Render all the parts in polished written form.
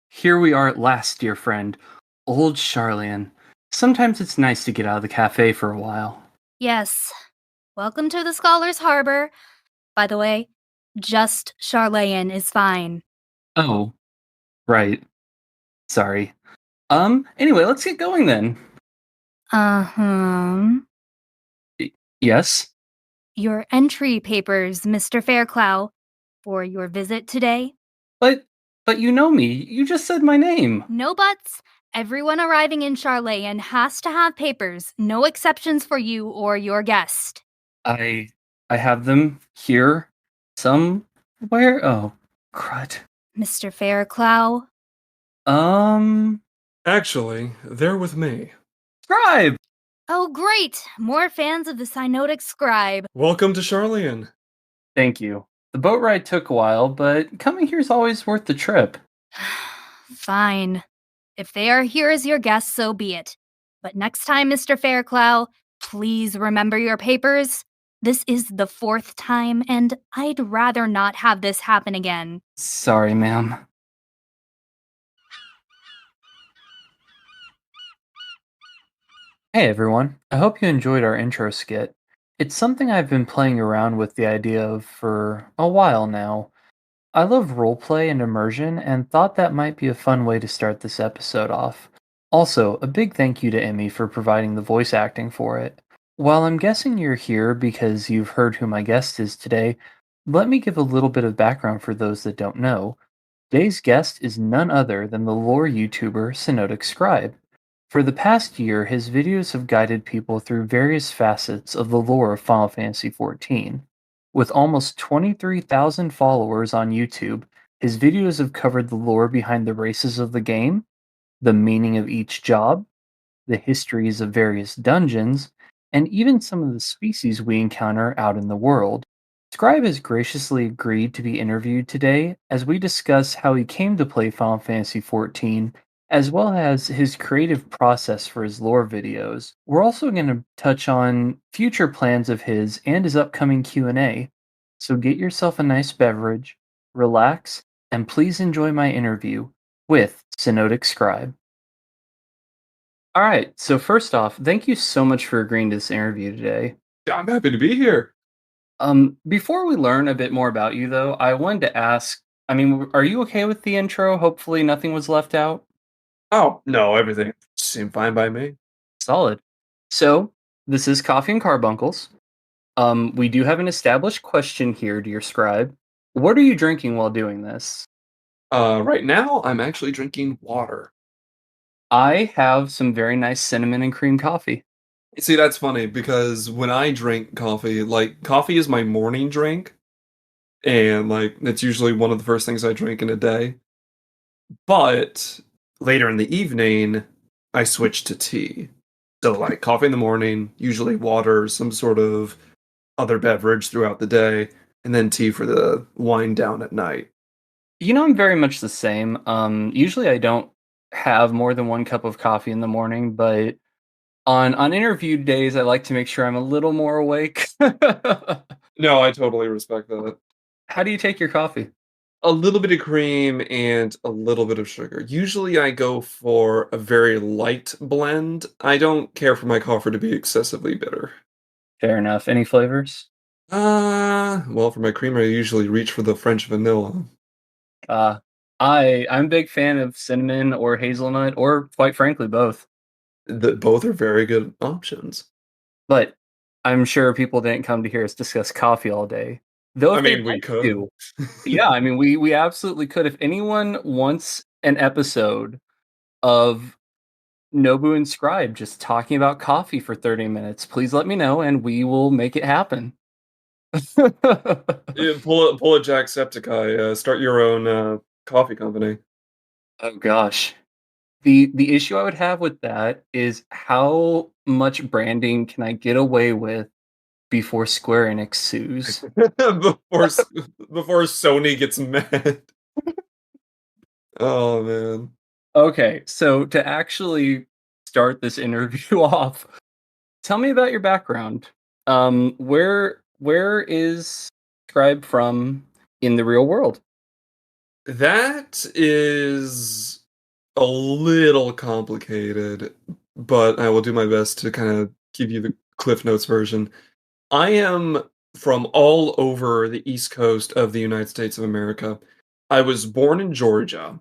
Here we are at last, dear friend. Old Charlian. Sometimes it's nice to get out of the cafe for a while. Yes. Welcome to the Scholar's Harbor. By the way, just Charlayan is fine. Oh, right. Sorry. Anyway, let's get going then. Uh-huh. Yes? Your entry papers, Mr. Fairclough, for your visit today. But you know me. You just said my name. No buts. Everyone arriving in Charlayan has to have papers. No exceptions for you or your guest. I have them here somewhere. Oh, crud. Mr. Fairclough. Actually, they're with me. Scribe! Oh, great! More fans of the Synodic Scribe. Welcome to Charlian. Thank you. The boat ride took a while, but coming here is always worth the trip. Fine. If they are here as your guests, so be it. But next time, Mr. Fairclough, please remember your papers. This is the 4th time, and I'd rather not have this happen again. Sorry, ma'am. Hey everyone, I hope you enjoyed our intro skit. It's something I've been playing around with the idea of for a while now. I love roleplay and immersion and thought that might be a fun way to start this episode off. Also, a big thank you to Emmy for providing the voice acting for it. While I'm guessing you're here because you've heard who my guest is today, let me give a little bit of background for those that don't know. Today's guest is none other than the lore YouTuber Synodic Scribe. For the past year, his videos have guided people through various facets of the lore of Final Fantasy XIV. With almost 23,000 followers on YouTube, his videos have covered the lore behind the races of the game, the meaning of each job, the histories of various dungeons, and even some of the species we encounter out in the world. Scribe has graciously agreed to be interviewed today as we discuss how he came to play Final Fantasy XIV, as well as his creative process for his lore videos. We're also going to touch on future plans of his and his upcoming Q&A. So get yourself a nice beverage, relax, and please enjoy my interview with Synodic Scribe. All right, so first off, thank you so much for agreeing to this interview today. I'm happy to be here. Before we learn a bit more about you, though, I wanted to ask, are you okay with the intro? Hopefully nothing was left out. Oh, no, everything seemed fine by me. Solid. So, this is Coffee and Carbuncles. We do have an established question here, dear Scribe. What are you drinking while doing this? Right now, I'm actually drinking water. I have some very nice cinnamon and cream coffee. See, that's funny because when I drink coffee, coffee is my morning drink, and, that's usually one of the first things I drink in a day. But later in the evening, I switch to tea. So, coffee in the morning, usually water, some sort of other beverage throughout the day, and then tea for the wind down at night. You know, I'm very much the same. Usually I don't have more than one cup of coffee in the morning, but on interview days, I like to make sure I'm a little more awake. No, I totally respect that. How do you take your coffee? A little bit of cream and a little bit of sugar. Usually I go for a very light blend. I don't care for my coffee to be excessively bitter. Fair enough. Any flavors? Well, for my creamer, I usually reach for the French vanilla. I'm a big fan of cinnamon or hazelnut, or quite frankly, both. Both are very good options. But I'm sure people didn't come to hear us discuss coffee all day. Though, if they'd We like could. to, yeah, we absolutely could. If anyone wants an episode of Nobu and Scribe just talking about coffee for 30 minutes, please let me know and we will make it happen. Yeah, pull a Jacksepticeye. Start your own coffee company. Oh gosh. The issue I would have with that is how much branding can I get away with before Square Enix sues? before Sony gets mad. Oh man. Okay, so to actually start this interview off, tell me about your background. Where is Scribe from in the real world? That is a little complicated, but I will do my best to kind of give you the Cliff Notes version. I am from all over the East Coast of the United States of America. I was born in Georgia,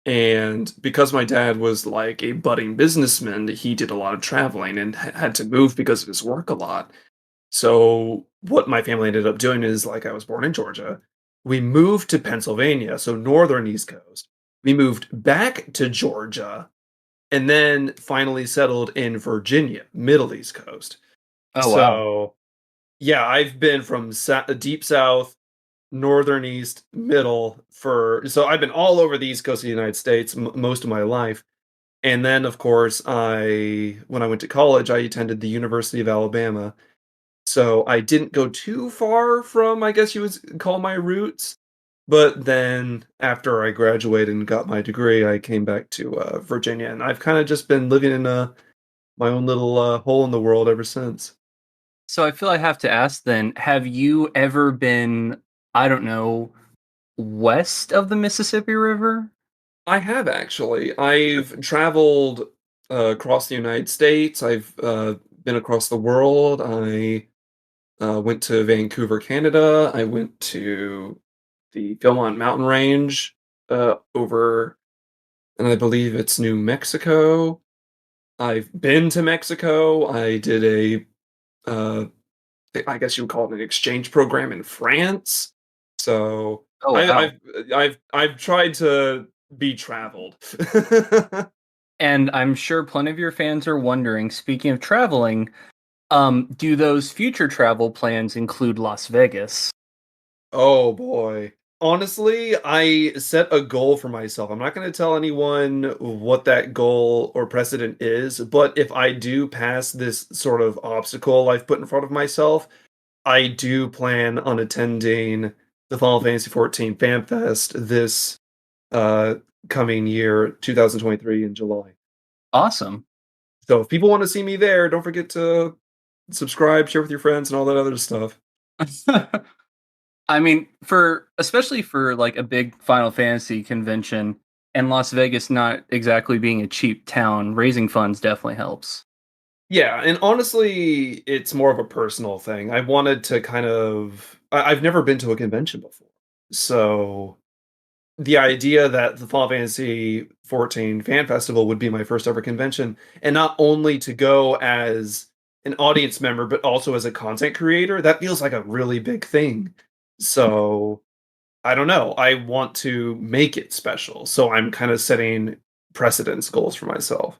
and because my dad was like a budding businessman, he did a lot of traveling and had to move because of his work a lot. So what my family ended up doing is like I was born in Georgia. We moved to Pennsylvania, so northern East Coast. We moved back to Georgia and then finally settled in Virginia, middle East Coast. Oh, wow. So yeah, I've been from deep south, northern east, middle for so I've been all over the east coast of the United States most of my life. And then of course, I when I went to college, I attended the University of Alabama, so I didn't go too far from, I guess you would call, my roots. But then after I graduated and got my degree, I came back to Virginia, and I've kind of just been living in my own little hole in the world ever since. So I feel I have to ask then, have you ever been, I don't know, west of the Mississippi River? I have actually. I've traveled across the United States. I've been across the world. I went to Vancouver, Canada. I went to the Philmont Mountain Range over, and I believe it's New Mexico. I've been to Mexico. I did uh, I guess you would call it an exchange program in France. So Oh, I, wow. I've tried to be traveled. And I'm sure plenty of your fans are wondering, speaking of traveling, do those future travel plans include Las Vegas? Oh boy. Honestly, I set a goal for myself. I'm not going to tell anyone what that goal or precedent is, but if I do pass this sort of obstacle I've put in front of myself, I do plan on attending the Final Fantasy XIV Fan Fest this uh coming year, 2023 in July. Awesome. So if people want to see me there, don't forget to subscribe, share with your friends, and all that other stuff. I mean, for especially for like a big Final Fantasy convention and Las Vegas not exactly being a cheap town, raising funds definitely helps. Yeah, and honestly, it's more of a personal thing. I wanted to I've never been to a convention before. So the idea that the Final Fantasy XIV Fan Festival would be my first ever convention, and not only to go as an audience member, but also as a content creator, that feels like a really big thing. So I don't know. I want to make it special. So I'm kind of setting precedence goals for myself.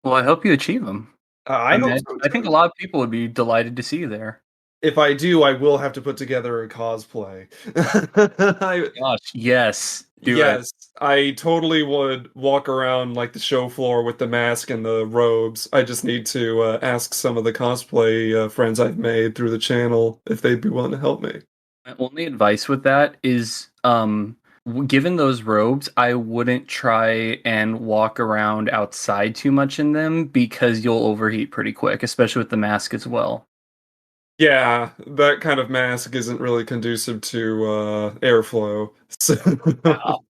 Well, I hope you achieve them. I hope so I think a too. lot of people would be delighted to see you there. If I do, I will have to put together a cosplay. I, Gosh, yes, do it. yes, I totally would walk around like the show floor with the mask and the robes. I just need to ask some of the cosplay friends I've made through the channel if they'd be willing to help me. My only advice with that is, given those robes, I wouldn't try and walk around outside too much in them because you'll overheat pretty quick, especially with the mask as well. Yeah, that kind of mask isn't really conducive to airflow. So Wow.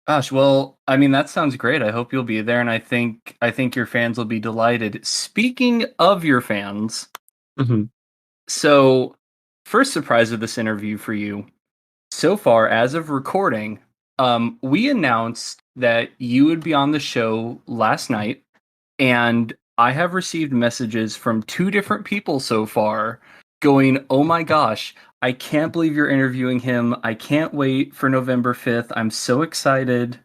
Gosh, well, I mean that sounds great. I hope you'll be there, and I think your fans will be delighted. Speaking of your fans, Mhm. so first surprise of this interview for you. So far, as of recording, we announced that you would be on the show last night, and I have received messages from two different people so far going, "Oh my gosh, I can't believe you're interviewing him. I can't wait for November 5th. I'm so excited."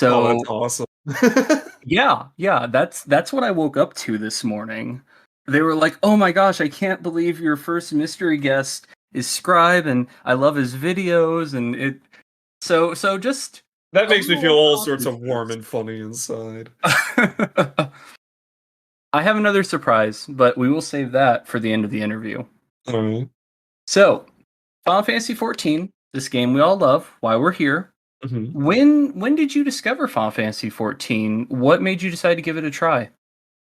Oh, that's So, awesome. yeah, that's what I woke up to this morning. They were like, "Oh my gosh, I can't believe your first mystery guest is Scribe, and I love his videos." And it so just That a makes me feel little all sorts of warm accomplishments. and funny inside. I have another surprise, but we will save that for the end of the interview. Alright. So, Final Fantasy XIV, this game we all love, why we're here. Mhm. When did you discover Final Fantasy XIV? What made you decide to give it a try?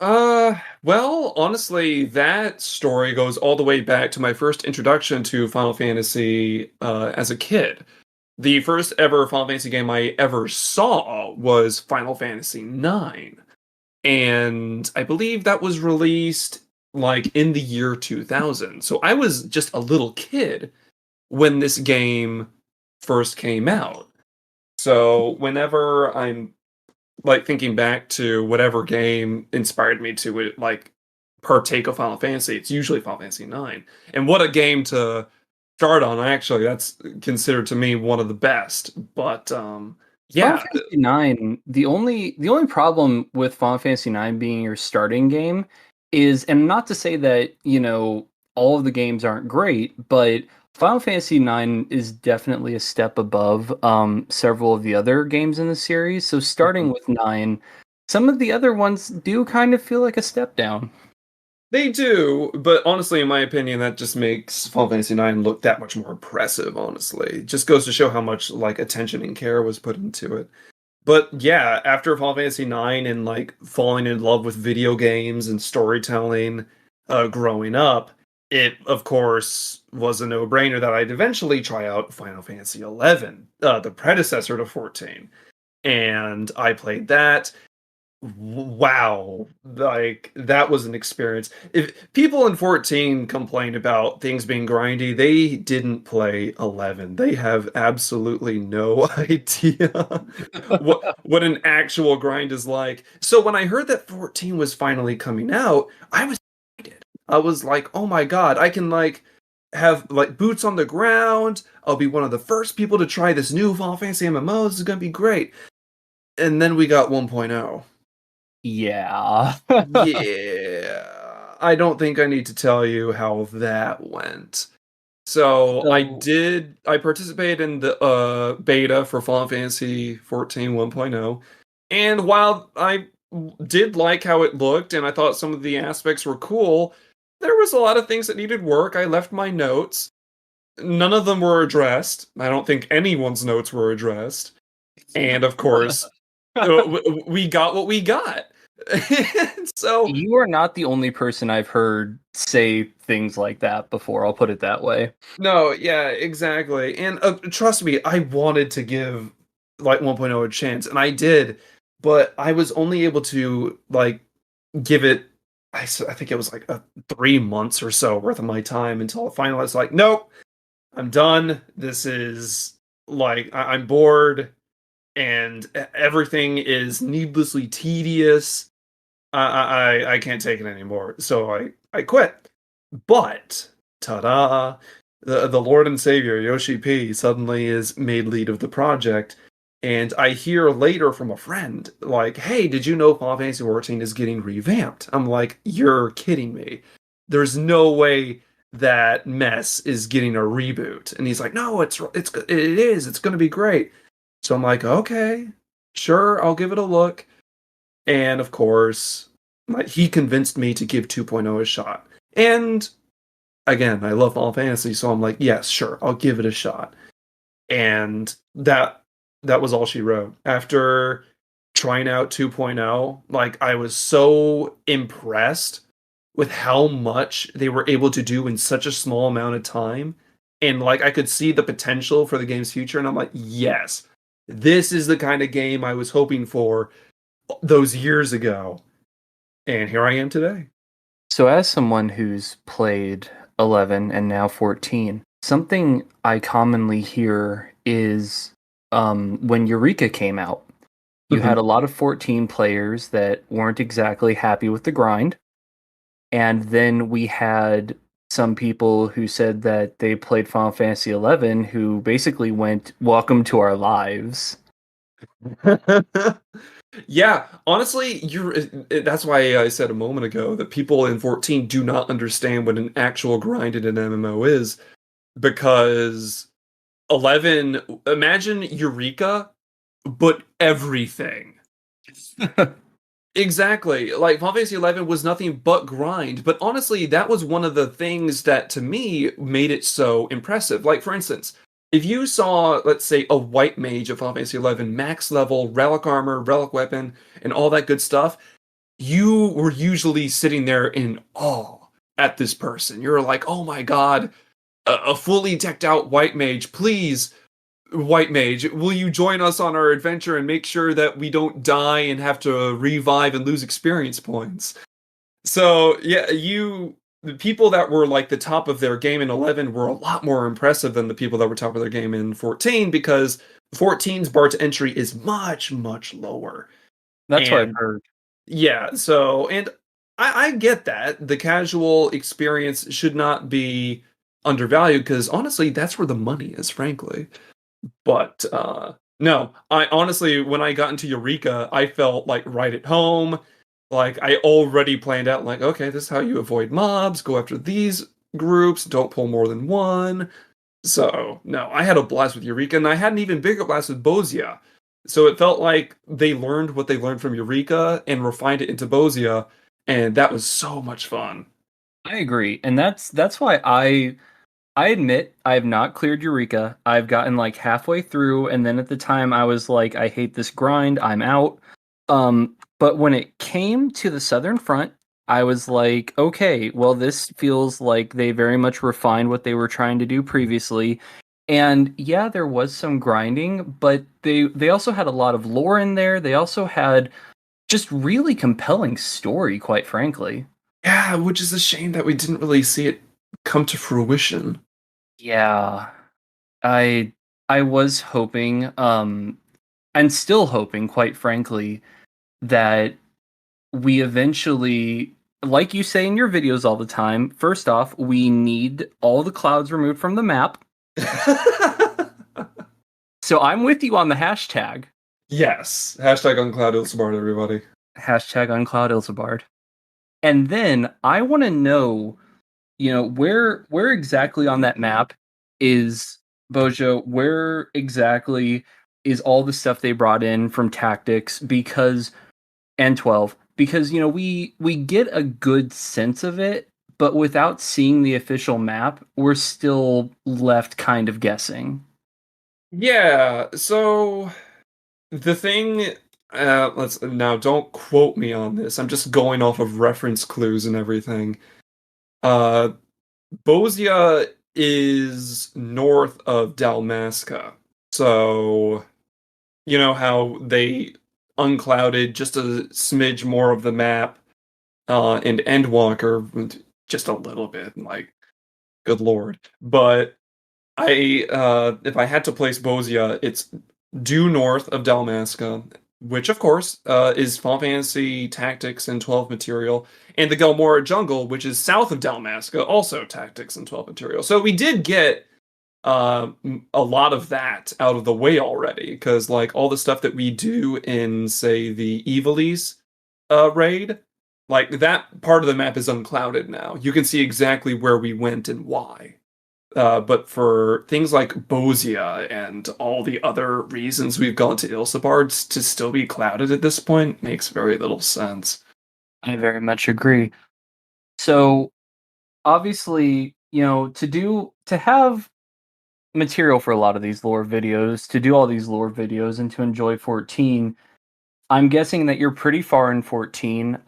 Well, honestly, that story goes all the way back to my first introduction to Final Fantasy as a kid. the first ever Final Fantasy game I ever saw was Final Fantasy IX. And I believe that was released like in the year 2000. So I was just a little kid when this game first came out. So whenever I'm like thinking back to whatever game inspired me to like partake of Final Fantasy, it's usually Final Fantasy IX. And what a game to start on. Actually, that's considered to me one of the best. But Final yeah, Fantasy IX, the only problem with Final Fantasy IX being your starting game is, and not to say that, all of the games aren't great, but Final Fantasy IX is definitely a step above several of the other games in the series. So starting with 9, some of the other ones do kind of feel like a step down. they do, but honestly, in my opinion, that just makes Final Fantasy IX look that much more impressive, honestly. It just goes to show how much like attention and care was put into it. But yeah, after Final Fantasy IX and like falling in love with video games and storytelling growing up, it of course was a no-brainer that I'd eventually try out Final Fantasy XI, the predecessor to 14. And I played that. Wow, like that was an experience. If people in 14 complain about things being grindy, they didn't play 11. They have absolutely no idea what an actual grind is like. So when I heard that 14 was finally coming out, I was excited. I was like, "Oh my god, I can like have like boots on the ground. I'll be one of the first people to try this new Final Fantasy MMO. This is going to be great." And then we got 1.0. Yeah. Yeah, I don't think I need to tell you how that went. So I participated in the beta for Final Fantasy 14 1.0, and while I did like how it looked and I thought some of the aspects were cool, there was a lot of things that needed work. I left my notes. None of them were addressed. I don't think anyone's notes were addressed. And of course, we got what we got. So You are not the only person I've heard say things like that before, I'll put it that way. no, yeah, exactly. And trust me, I wanted to give like 1.0 a chance, and I did, but I was only able to like give it. I think it was like 3 months or so worth of my time until finally I was like, nope, I'm done. This is like I'm bored, and everything is needlessly tedious. I can't take it anymore. So I quit. But ta-da! The Lord and Savior Yoshi P suddenly is made lead of the project, and I hear later from a friend like, "Hey, did you know Final Fantasy 14 is getting revamped?" I'm like, "You're kidding me! There's no way that mess is getting a reboot." And he's like, "No, it is. It's going to be great." So I'm like, "Okay, sure, I'll give it a look." And of course, he convinced me to give 2.0 a shot. And again, I love Final Fantasy, so I'm like, yes, sure, I'll give it a shot. And that was all she wrote. After trying out 2.0, like I was so impressed with how much they were able to do in such a small amount of time. And like I could see the potential for the game's future, and I'm like, yes, this is the kind of game I was hoping for those years ago. And here I am today. So as someone who's played 11 and now 14, something I commonly hear is when Eureka came out, you had a lot of 14 players that weren't exactly happy with the grind. And then we had some people who said that they played Final Fantasy XI who basically went, "Welcome to our lives." Yeah, honestly, that's why I said a moment ago that people in 14 do not understand what an actual grind in an MMO is, because 11, imagine Eureka, but everything. Exactly. Like Final Fantasy 11 was nothing but grind, but honestly, that was one of the things that to me made it so impressive. Like for instance, if you saw, let's say, a white mage of Final Fantasy 11, max level, relic armor, relic weapon, and all that good stuff, you were usually sitting there in awe at this person. You're like, oh my god, a fully decked out white mage, please White Mage, will you join us on our adventure and make sure that we don't die and have to revive and lose experience points? So yeah, the people that were like the top of their game in 11 were a lot more impressive than the people that were top of their game in 14 because 14's bar to entry is much, much lower. That's what I've And heard. yeah, so, and I get that. The casual experience should not be undervalued because honestly, that's where the money is, frankly. But no, I honestly, when I got into Eureka, I felt like right at home. Like I already planned out, like, okay, this is how you avoid mobs, go after these groups, don't pull more than one. So, no, I had a blast with Eureka, and I had an even bigger blast with Bozia. So it felt like they learned what they learned from Eureka and refined it into Bozia, and that was so much fun. I agree, and that's why I admit I have not cleared Eureka. I've gotten like halfway through, and then at the time I was like, I hate this grind, I'm out. But when it came to the Southern Front, I was like, okay, well, this feels like they very much refined what they were trying to do previously. And yeah, there was some grinding, but they also had a lot of lore in there. They also had just really compelling story, quite frankly. Yeah, which is a shame that we didn't really see it come to fruition. Yeah. I I was hoping, and still hoping, quite frankly, that we eventually, like you say in your videos all the time, first off, we need all the clouds removed from the map. So I'm with you on the hashtag. Yes. Hashtag uncloud Ilsabard, everybody. Hashtag uncloud Ilsabard. And then I want to know, where exactly on that map is Bojo? Where exactly is all the stuff they brought in from tactics? And 12, because we get a good sense of it, but without seeing the official map, we're still left kind of guessing. Yeah, so the thing, let's now don't quote me on this. I'm just going off of reference clues and everything. Uh, Bozia is north of Dalmasca. So, you know how they unclouded just a smidge more of the map, and Endwalker just a little bit, like, good lord. But if I had to place Bozia, it's due north of Dalmasca, which of course is Final Fantasy Tactics and 12 material, and the Gelmora Jungle, which is south of Dalmasca, also Tactics and 12 material. So we did get a lot of that out of the way already, because like all the stuff that we do in, say, the Evilise raid, like that part of the map is unclouded now. You can see exactly where we went and why. But for things like Bozia and all the other reasons we've gone to Ilsabard to still be clouded at this point makes very little sense. I very much agree. So obviously, to have material for a lot of these lore videos, to do all these lore videos and to enjoy 14, I'm guessing that you're pretty far in 14.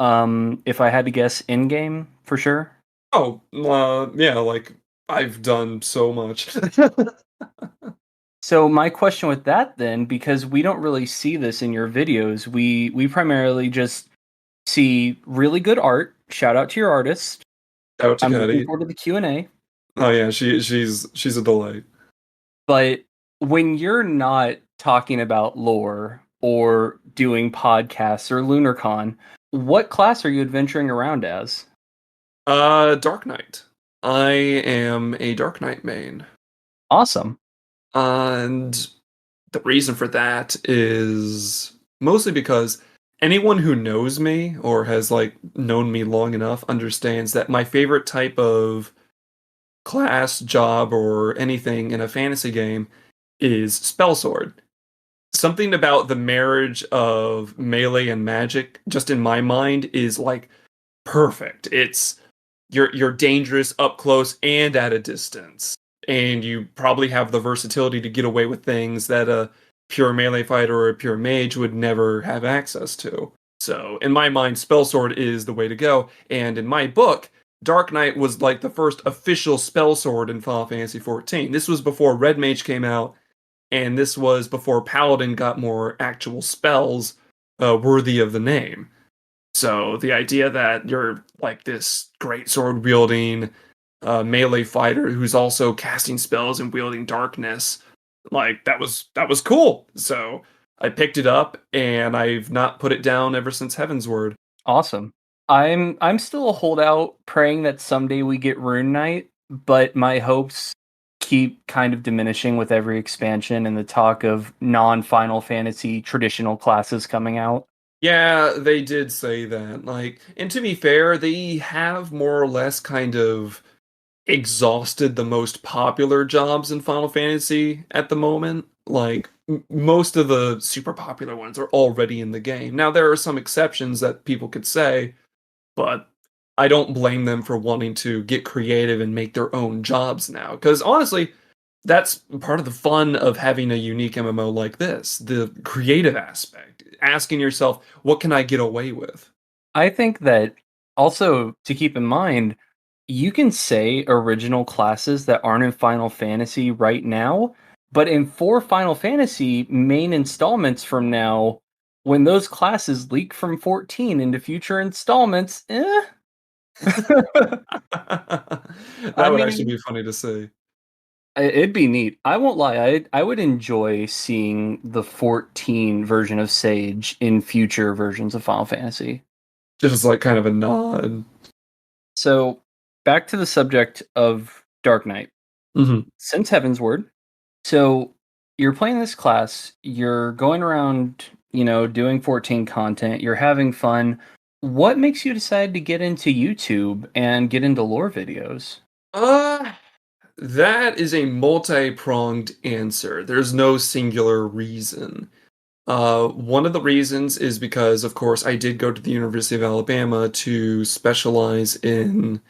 If I had to guess, in game for sure. Oh, yeah, like I've done so much. So my question with that then, because we don't really see this in your videos, we primarily just see really good art. Shout out to your artist. Out to I'm looking Catti. forward to the Q&A. Oh yeah, she's a delight. But when you're not talking about lore or doing podcasts or LunarCon, what class are you adventuring around as? Dark Knight. I am a Dark Knight main. Awesome. And the reason for that is mostly because anyone who knows me or has like known me long enough understands that my favorite type of class, job, or anything in a fantasy game is spell sword. Something about the marriage of melee and magic, just in my mind, is like perfect. It's you're dangerous up close and at a distance, and you probably have the versatility to get away with things that a pure melee fighter or a pure mage would never have access to. So, in my mind, spell sword is the way to go. And in my book, Dark Knight was like the first official spell sword in Final Fantasy XIV. This was before Red Mage came out, and this was before Paladin got more actual spells worthy of the name. So the idea that you're like this great sword wielding melee fighter who's also casting spells and wielding darkness, like that was cool. So I picked it up and I've not put it down ever since Heavensward. Awesome. I'm still a holdout, praying that someday we get Rune Knight, but my hopes keep kind of diminishing with every expansion and the talk of non-Final Fantasy traditional classes coming out. Yeah, they did say that. Like, and to be fair, they have more or less kind of exhausted the most popular jobs in Final Fantasy at the moment. Like, most of the super popular ones are already in the game. Now, there are some exceptions that people could say, but I don't blame them for wanting to get creative and make their own jobs now. Because honestly, that's part of the fun of having a unique MMO like this, the creative aspect. Asking yourself, what can I get away with? I think that also to keep in mind, you can say original classes that aren't in Final Fantasy right now, but in 4 Final Fantasy main installments from now, when those classes leak from 14 into future installments, That I would actually mean, be funny to see. it'd be neat. I won't lie. I would enjoy seeing the 14 version of Sage in future versions of Final Fantasy. Just like kind of a nod. So, back to the subject of Dark Knight. Mm-hmm. Since Heavensward, so you're playing this class, you're going around, doing 14 content, you're having fun. What makes you decide to get into YouTube and get into lore videos? That is a multi-pronged answer. There's no singular reason. One of the reasons is because, of course, I did go to the University of Alabama to specialize in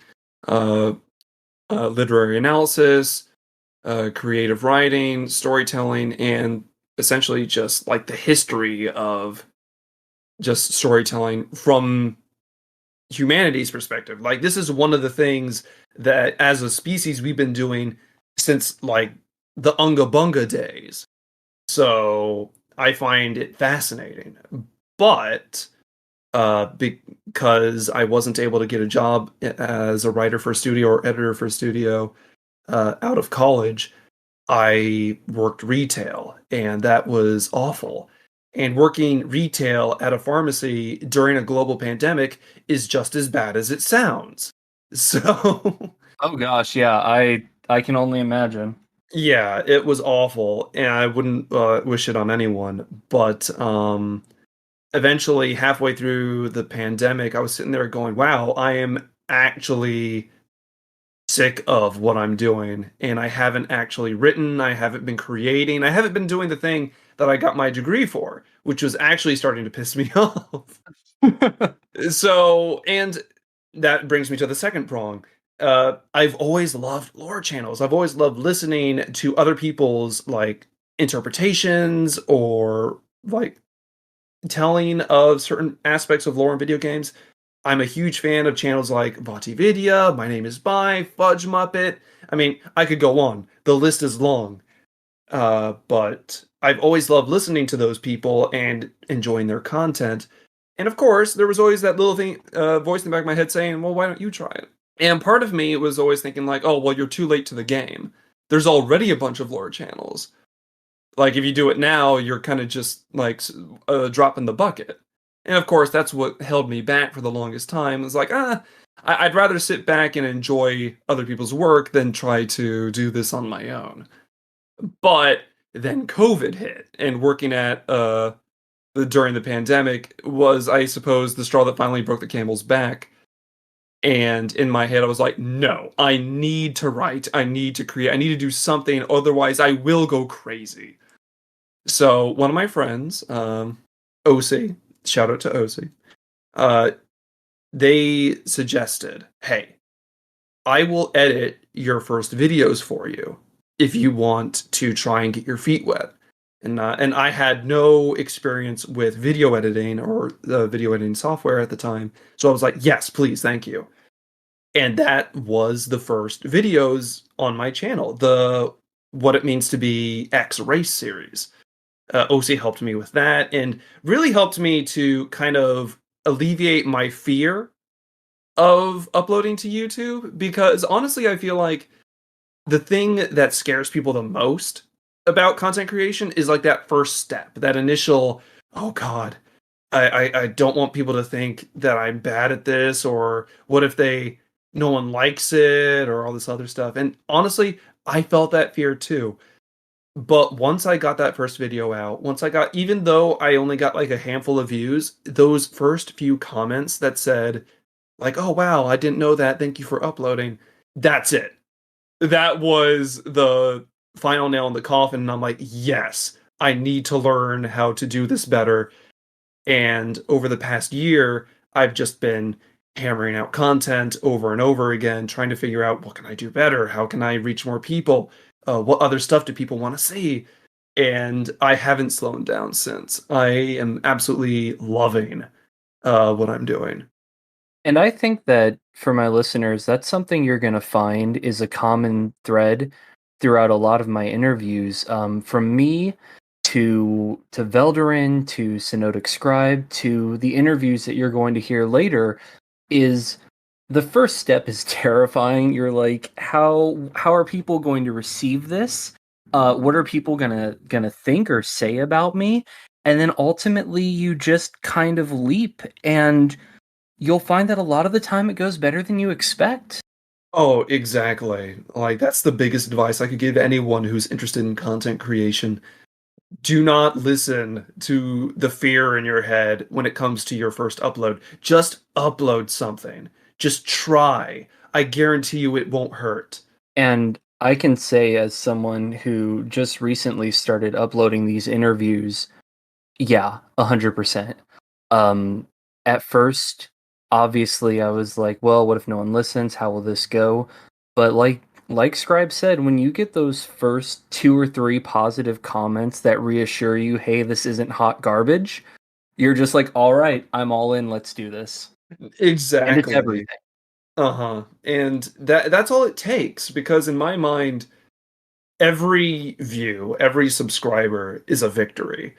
uh, literary analysis, creative writing, storytelling, and essentially just like the history of just storytelling from humanity's perspective. Like, this is one of the things that as a species we've been doing since like the Unga Bunga days. So I find it fascinating. But because I wasn't able to get a job as a writer for a studio or editor for a studio out of college, I worked retail, and that was awful. And working retail at a pharmacy during a global pandemic is just as bad as it sounds. So, Oh gosh, yeah, I can only imagine. yeah, it was awful, and I wouldn't wish it on anyone. But eventually, halfway through the pandemic, I was sitting there going, wow, I am actually sick of what I'm doing, and I haven't actually written, I haven't been creating, I haven't been doing the thing that I got my degree for, which was actually starting to piss me off. So, and that brings me to the second prong. I've always loved lore channels. I've always loved listening to other people's like interpretations or like telling of certain aspects of lore in video games. I'm a huge fan of channels like Vatividia, My Name is By, Fudge Muppet. I mean, I could go on. The list is long. But I've always loved listening to those people and enjoying their content. And of course, there was always that little thing, voice in the back of my head saying, well, why don't you try it? And part of me was always thinking like, oh, well, you're too late to the game. There's already a bunch of lore channels. Like, if you do it now, you're kind of just like drop in the bucket. And of course, that's what held me back for the longest time. It was like, I'd rather sit back and enjoy other people's work than try to do this on my own. But then COVID hit, and working at during the pandemic was, I suppose, the straw that finally broke the camel's back. And in my head, I was like, no, I need to write, I need to create, I need to do something, otherwise I will go crazy. So one of my friends, OC, shout out to OC, they suggested, hey, I will edit your first videos for you if you want to try and get your feet wet. And I had no experience with video editing or video editing software at the time. So I was like, yes, please, thank you. And that was the first videos on my channel. The what it means to be X race series. OC helped me with that and really helped me to kind of alleviate my fear of uploading to YouTube, because honestly, I feel like the thing that scares people the most about content creation is like that first step, that initial, oh God, I don't want people to think that I'm bad at this, or what if no one likes it, or all this other stuff. And honestly, I felt that fear too. But once I got that first video out, even though I only got like a handful of views, those first few comments that said, like, oh wow, I didn't know that, thank you for uploading. That's it. That was the final nail in the coffin. And I'm like, yes, I need to learn how to do this better. And over the past year, I've just been hammering out content over and over again, trying to figure out what can I do better? How can I reach more people? What other stuff do people want to see? And I haven't slowed down since. I am absolutely loving what I'm doing. And I think that for my listeners, that's something you're going to find is a common thread throughout a lot of my interviews. From me to Velderin to Synodic Scribe to the interviews that you're going to hear later, is the first step is terrifying. You're like, how are people going to receive this? What are people gonna think or say about me? And then ultimately, you just kind of leap, and you'll find that a lot of the time it goes better than you expect. Oh, exactly. Like, that's the biggest advice I could give anyone who's interested in content creation. Do not listen to the fear in your head when it comes to your first upload. Just upload something. Just try. I guarantee you it won't hurt. And I can say, as someone who just recently started uploading these interviews, yeah, 100%. At first, obviously, I was like, well, what if no one listens? How will this go? But like Scribe said, when you get those first 2 or 3 positive comments that reassure you, hey, this isn't hot garbage, you're just like, all right, I'm all in, let's do this. And it's Exactly. everything. Uh-huh. And that's all it takes, because in my mind, every view, every subscriber is a victory.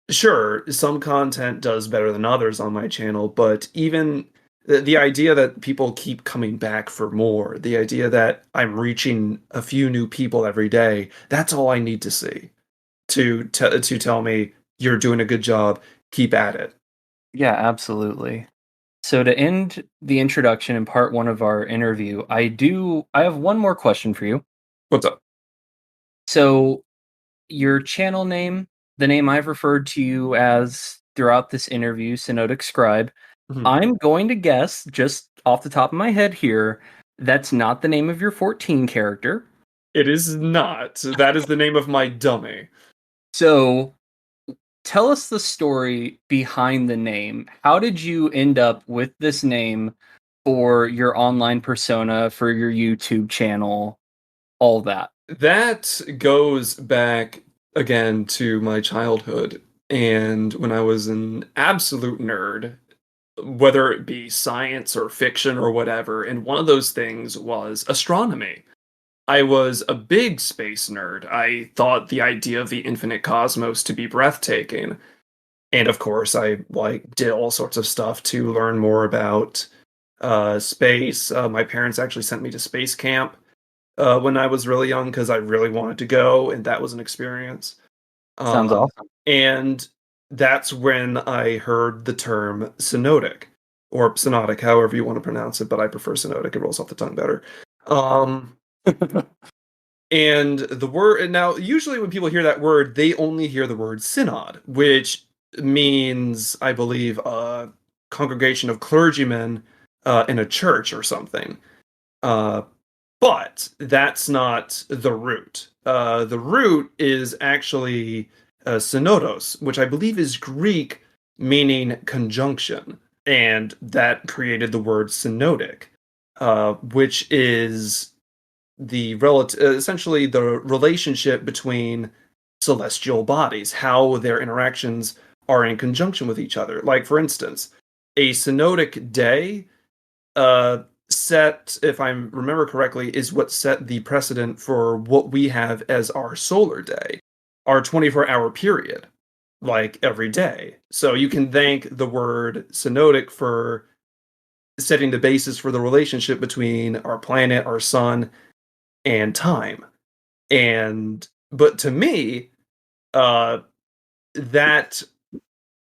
Sure, some content does better than others on my channel, but even the idea that people keep coming back for more, the idea that I'm reaching a few new people every day, that's all I need to see to tell me you're doing a good job, keep at it. Yeah, absolutely. So to end the introduction in part 1 of our interview, I have one more question for you. What's up? So your channel name, the name I've referred to you as throughout this interview, Synodic Scribe, Mhm. I'm going to guess, just off the top of my head here, that's not the name of your 14 character. It is not. That is the name of my dummy. So tell us the story behind the name. How did you end up with this name for your online persona, for your YouTube channel, all that? That goes back again to my childhood and when I was an absolute nerd, whether it be science or fiction or whatever, and one of those things was astronomy. I was a big space nerd. I thought the idea of the infinite cosmos to be breathtaking. And of course, I like did all sorts of stuff to learn more about space. My parents actually sent me to space camp when I was really young because I really wanted to go, and that was an experience. Sounds Um, awesome. and that's when I heard the term synodic or synodic, however you want to pronounce it, but I prefer synodic. It rolls off the tongue better. Um, and the word, and now usually when people hear that word, they only hear the word synod, which means, I believe, a congregation of clergymen in a church or something. Uh, but that's not the root. The root is actually synodos, which I believe is Greek, meaning conjunction, and that created the word synodic, which is essentially the relationship between celestial bodies, how their interactions are in conjunction with each other. Like, for instance, a synodic day. set, if I remember correctly, is what set the precedent for what we have as our solar day, our 24-hour period, like every day. So you can thank the word synodic for setting the basis for the relationship between our planet, our sun, and time. But to me, that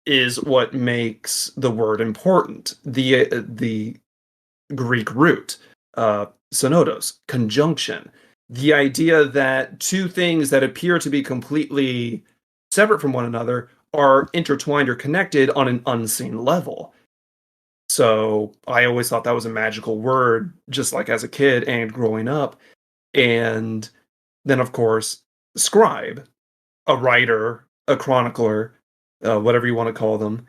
is what makes the word important. The Greek root, synodos, conjunction. The idea that two things that appear to be completely separate from one another are intertwined or connected on an unseen level. So I always thought that was a magical word, just like as a kid and growing up. And then, of course, scribe, a writer, a chronicler, whatever you want to call them,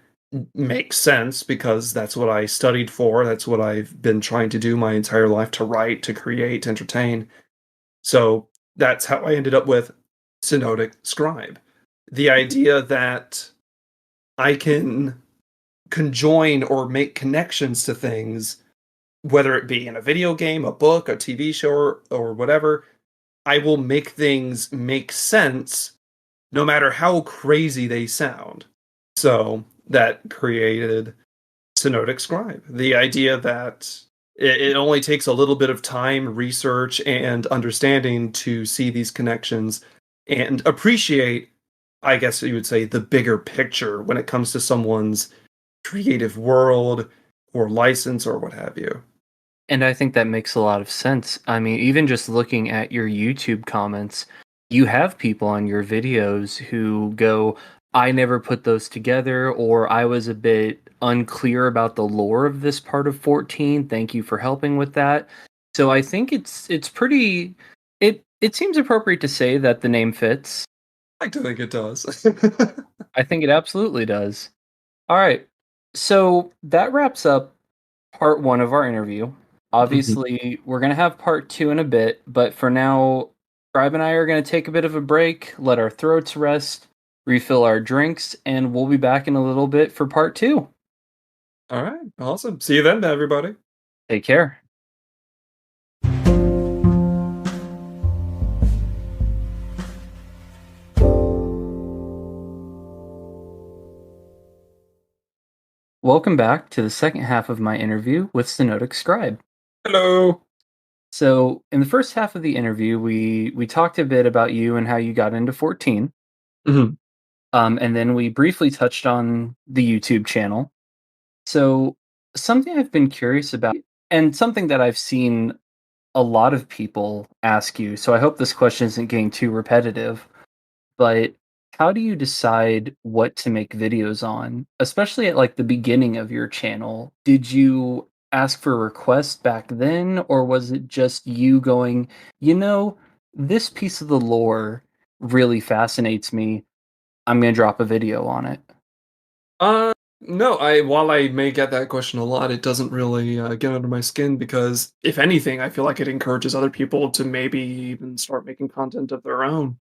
makes sense because that's what I studied for. That's what I've been trying to do my entire life, to write, to create, to entertain. So that's how I ended up with Synodic Scribe. The idea that I can conjoin or make connections to things, whether it be in a video game, a book, a TV show, or whatever, I will make things make sense no matter how crazy they sound. So that created Synodic Scribe. The idea that it only takes a little bit of time, research, and understanding to see these connections and appreciate, I guess you would say, the bigger picture when it comes to someone's creative world or license or what have you. And I think that makes a lot of sense. I mean, even just looking at your YouTube comments, you have people on your videos who go, I never put those together, or I was a bit unclear about the lore of this part of 14. Thank you for helping with that. So I think it's pretty it seems appropriate to say that the name fits. I like to think it does. I think it absolutely does. All right. So that wraps up part 1 of our interview. Obviously, we're going to have part 2 in a bit, but for now, Scribe and I are going to take a bit of a break, let our throats rest, refill our drinks, and we'll be back in a little bit for part 2. All right. Awesome. See you then, everybody. Take care. Welcome back to the second half of my interview with Synodic Scribe. Hello. So, in the first half of the interview, we talked a bit about you and how you got into 14. Mhm. And then we briefly touched on the YouTube channel. So, something I've been curious about, and something that I've seen a lot of people ask you, so I hope this question isn't getting too repetitive, but how do you decide what to make videos on, especially at like the beginning of your channel? Did you ask for a request back then, or was it just you going, this piece of the lore really fascinates me. I'm going to drop a video on it? No, while I may get that question a lot, it doesn't really get under my skin because, if anything, I feel like it encourages other people to maybe even start making content of their own.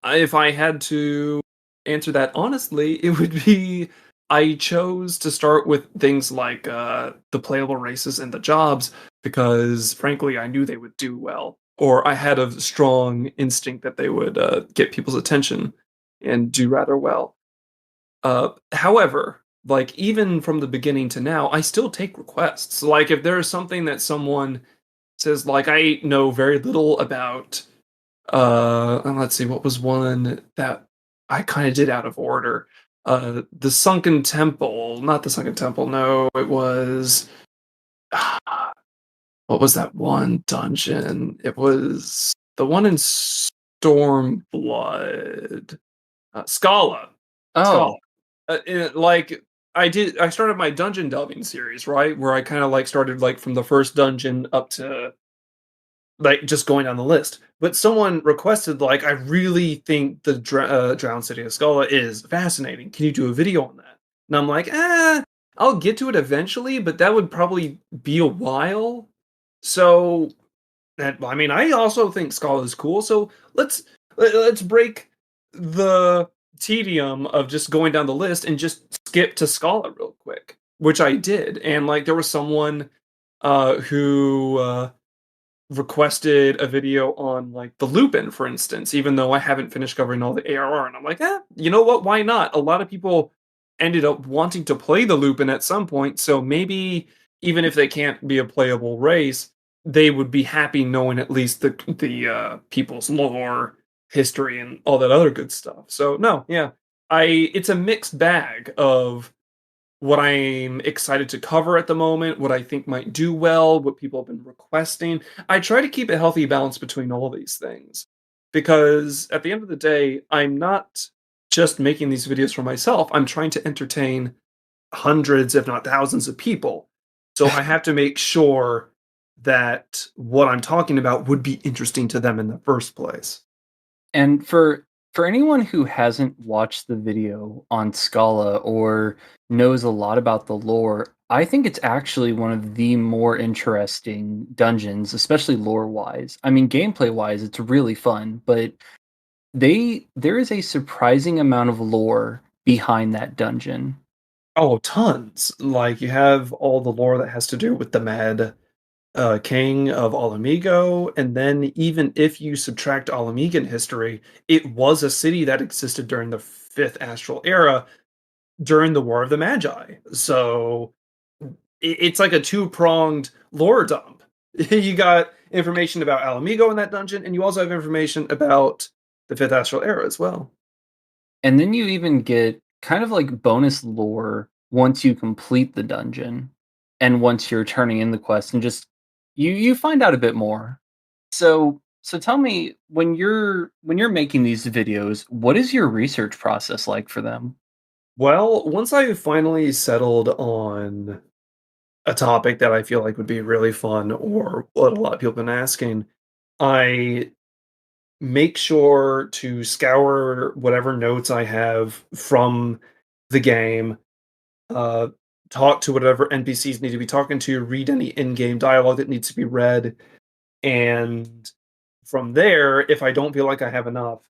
If I had to answer that honestly, it would be I chose to start with things like the playable races and the jobs because, frankly, I knew they would do well, or I had a strong instinct that they would get people's attention and do rather well. However, like even from the beginning to now, I still take requests. Like if there is something that someone says, like I know very little about. Let's see, what was one that I kind of did out of order? The Sunken Temple, not the Sunken Temple. No, it was. What was that one dungeon? It was the one in Stormblood. Scala. Scala. Oh, Like I started my dungeon delving series, right? Where I kind of like started like from the first dungeon up to like just going down the list. But someone requested like, I really think the Drowned City of Scala is fascinating. Can you do a video on that? And I'm like, I'll get to it eventually, but that would probably be a while. So I mean, I also think Scala is cool. So let's break the tedium of just going down the list and just skip to Scala real quick, which I did. And like there was someone who requested a video on like the Lupin, for instance, even though I haven't finished covering all the ARR. And I'm like, you know what? Why not? A lot of people ended up wanting to play the Lupin at some point. So maybe even if they can't be a playable race, they would be happy knowing at least the people's lore, history, and all that other good stuff. So no, yeah, it's a mixed bag of what I'm excited to cover at the moment, what I think might do well, what people have been requesting. I try to keep a healthy balance between all these things because at the end of the day, I'm not just making these videos for myself. I'm trying to entertain hundreds, if not thousands, of people. So I have to make sure that what I'm talking about would be interesting to them in the first place. And for anyone who hasn't watched the video on Scala or knows a lot about the lore, I think it's actually one of the more interesting dungeons, especially lore-wise. I mean, gameplay-wise, it's really fun, but there is a surprising amount of lore behind that dungeon. Oh, tons. Like you have all the lore that has to do with the Mad king of Alamigo, and then even if you subtract Alamigan history, it was a city that existed during the Fifth Astral Era during the War of the Magi. So it's like a two-pronged lore dump. You got information about Alamigo in that dungeon, and you also have information about the Fifth Astral Era as well. And then you even get kind of like bonus lore once you complete the dungeon and once you're turning in the quest and just you find out a bit more. So tell me when you're making these videos, what is your research process like for them? Well, once I finally settled on a topic that I feel like would be really fun or what a lot of people have been asking, I make sure to scour whatever notes I have from the game, uh, talk to whatever NPCs need to be talking to, read any in-game dialogue that needs to be read, and from there, if I don't feel like I have enough,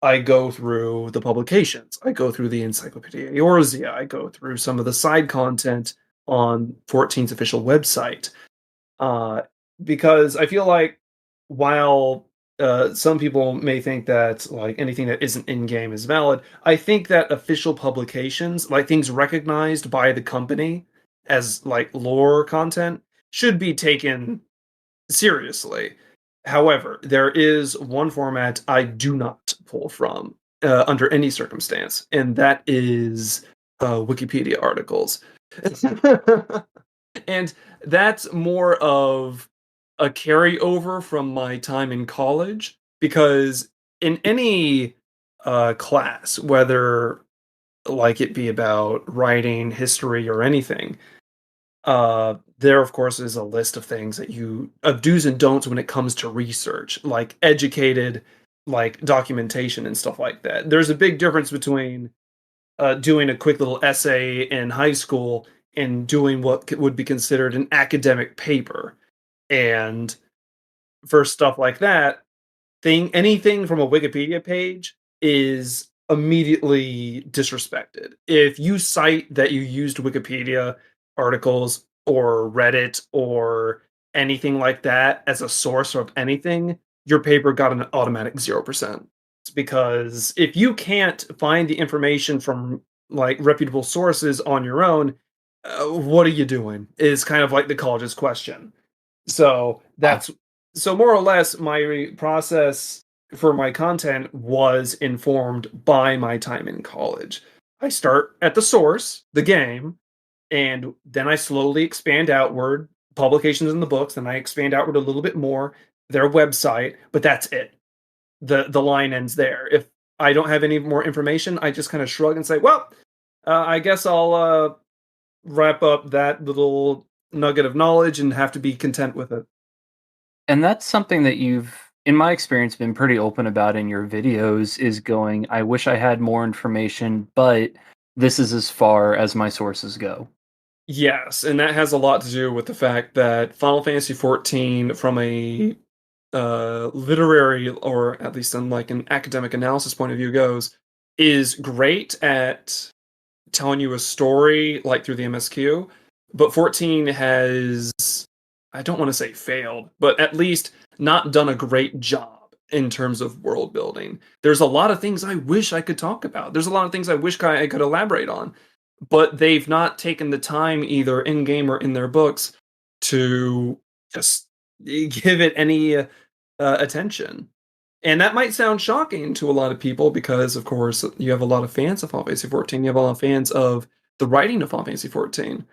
I go through the publications. I go through the Encyclopedia Eorzea. I go through some of the side content on 14's official website. Uh, because I feel like while some people may think that like anything that isn't in game is valid, I think that official publications, like things recognized by the company as like lore content, should be taken seriously. However, there is one format I do not pull from under any circumstance, and that is Wikipedia articles. And that's more of a carryover from my time in college because in any class, whether like it be about writing, history, or anything, there of course is a list of things that you of do's and don'ts when it comes to research, like educated, like documentation and stuff like that. There's a big difference between doing a quick little essay in high school and doing what would be considered an academic paper. And for stuff like that, anything from a Wikipedia page is immediately disrespected. If you cite that you used Wikipedia articles or Reddit or anything like that as a source of anything, your paper got an automatic 0%. It's because if you can't find the information from like reputable sources on your own, what are you doing? Is kind of like the college's question. So Wow. so more or less my process for my content was informed by my time in college. I start at the source, the game, and then I slowly expand outward, publications in the books, then I expand outward a little bit more, their website, but that's it. The line ends there. If I don't have any more information, I just kind of shrug and say, "Well, I guess I'll wrap up that little nugget of knowledge and have to be content with it." And that's something that you've, in my experience, been pretty open about in your videos is going, I wish I had more information, but this is as far as my sources go. Yes, and that has a lot to do with the fact that Final Fantasy XIV, from a literary or at least in like an academic analysis point of view goes, is great at telling you a story like through the MSQ, but 14 has I don't want to say failed, but at least not done a great job in terms of world building. There's a lot of things I wish I could talk about. There's a lot of things I wish I could elaborate on, but they've not taken the time either in game or in their books to just give it any attention. And that might sound shocking to a lot of people because, of course, you have a lot of fans of Final Fantasy XIV. You have a lot of fans of the writing of Final Fantasy XIV.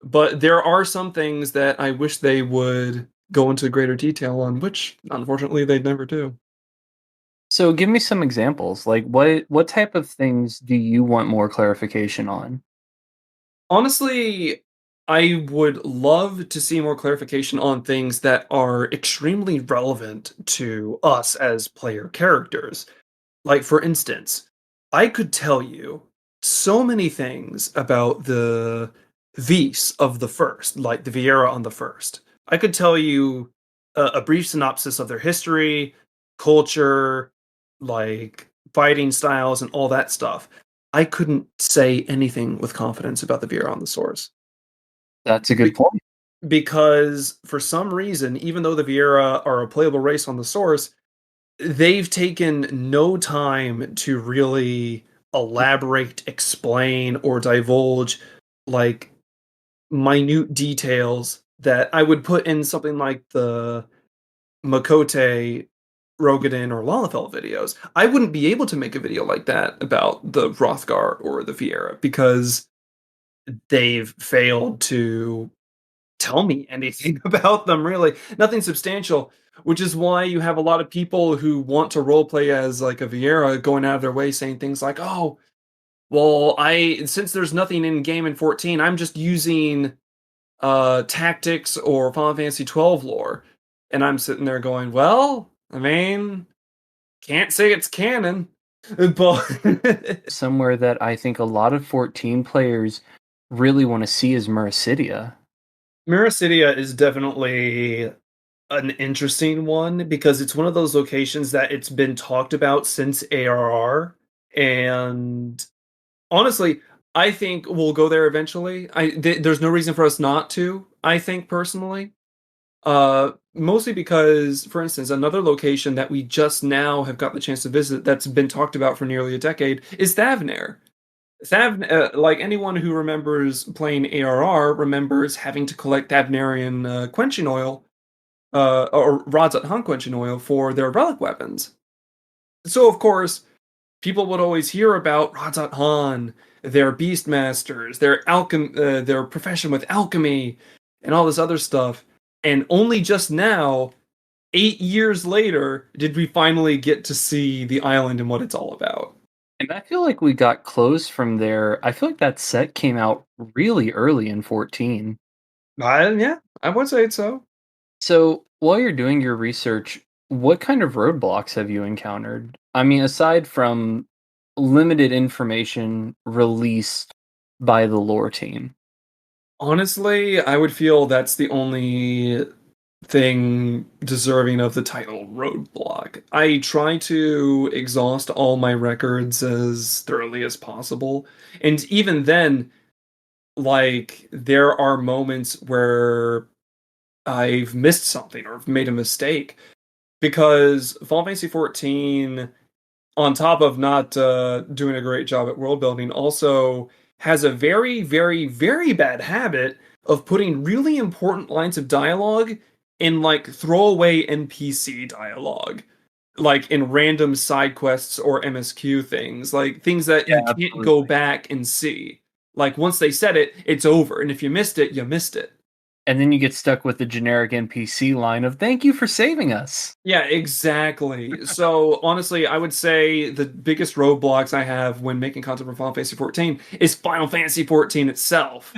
But there are some things that I wish they would go into greater detail on, which unfortunately they never do. So give me some examples. Like what type of things do you want more clarification on? Honestly, I would love to see more clarification on things that are extremely relevant to us as player characters. Like, for instance, I could tell you so many things about the Vis of the first, like the Viera on the first. I could tell you a brief synopsis of their history, culture, like fighting styles, and all that stuff. I couldn't say anything with confidence about the Viera on the source. That's a good Be- point. because for some reason, even though the Viera are a playable race on the source, they've taken no time to really elaborate, explain, or divulge like minute details that I would put in something like the Makote, Rogadin, or Lalafell videos. I wouldn't be able to make a video like that about the Hrothgar or the Viera because they've failed to tell me anything about them, really. Nothing substantial, which is why you have a lot of people who want to roleplay as like a Viera going out of their way saying things like, oh, well, since there's nothing in game in 14, I'm just using tactics or Final Fantasy 12 lore. And I'm sitting there going, well, I mean, can't say it's canon, but Somewhere that I think a lot of 14 players really want to see is Mericidia. Miracidia is definitely an interesting one because it's one of those locations that it's been talked about since ARR, and honestly, I think we'll go there eventually. There's no reason for us not to. I think personally, mostly because, for instance, another location that we just now have got the chance to visit that's been talked about for nearly a decade is Thavnair. Like anyone who remembers playing ARR remembers having to collect Thavnarian quenching oil, or Radzat Han quenching oil for their relic weapons. So, of course, people would always hear about Radzat Han, their beastmasters, their profession with alchemy, and all this other stuff. And only just now, 8 years later, did we finally get to see the island and what it's all about. And I feel like we got close from there. I feel like that set came out really early in 14. Yeah, I would say so. So, while you're doing your research, what kind of roadblocks have you encountered? I mean, aside from limited information released by the lore team. Honestly, I would feel that's the only thing deserving of the title roadblock. I try to exhaust all my records as thoroughly as possible. And even then, like, there are moments where I've missed something or made a mistake. Because Final Fantasy XIV, on top of not doing a great job at world building, also has a very, very, very bad habit of putting really important lines of dialogue in like throwaway NPC dialogue, like in random side quests or MSQ things, like things that Yeah, you can't go absolutely. back and see. Like once they said it, it's over, and if you missed it, you missed it. And then you get stuck with the generic NPC line of "Thank you for saving us." Yeah, exactly. So honestly, I would say the biggest roadblocks I have when making content for Final Fantasy XIV is Final Fantasy XIV itself.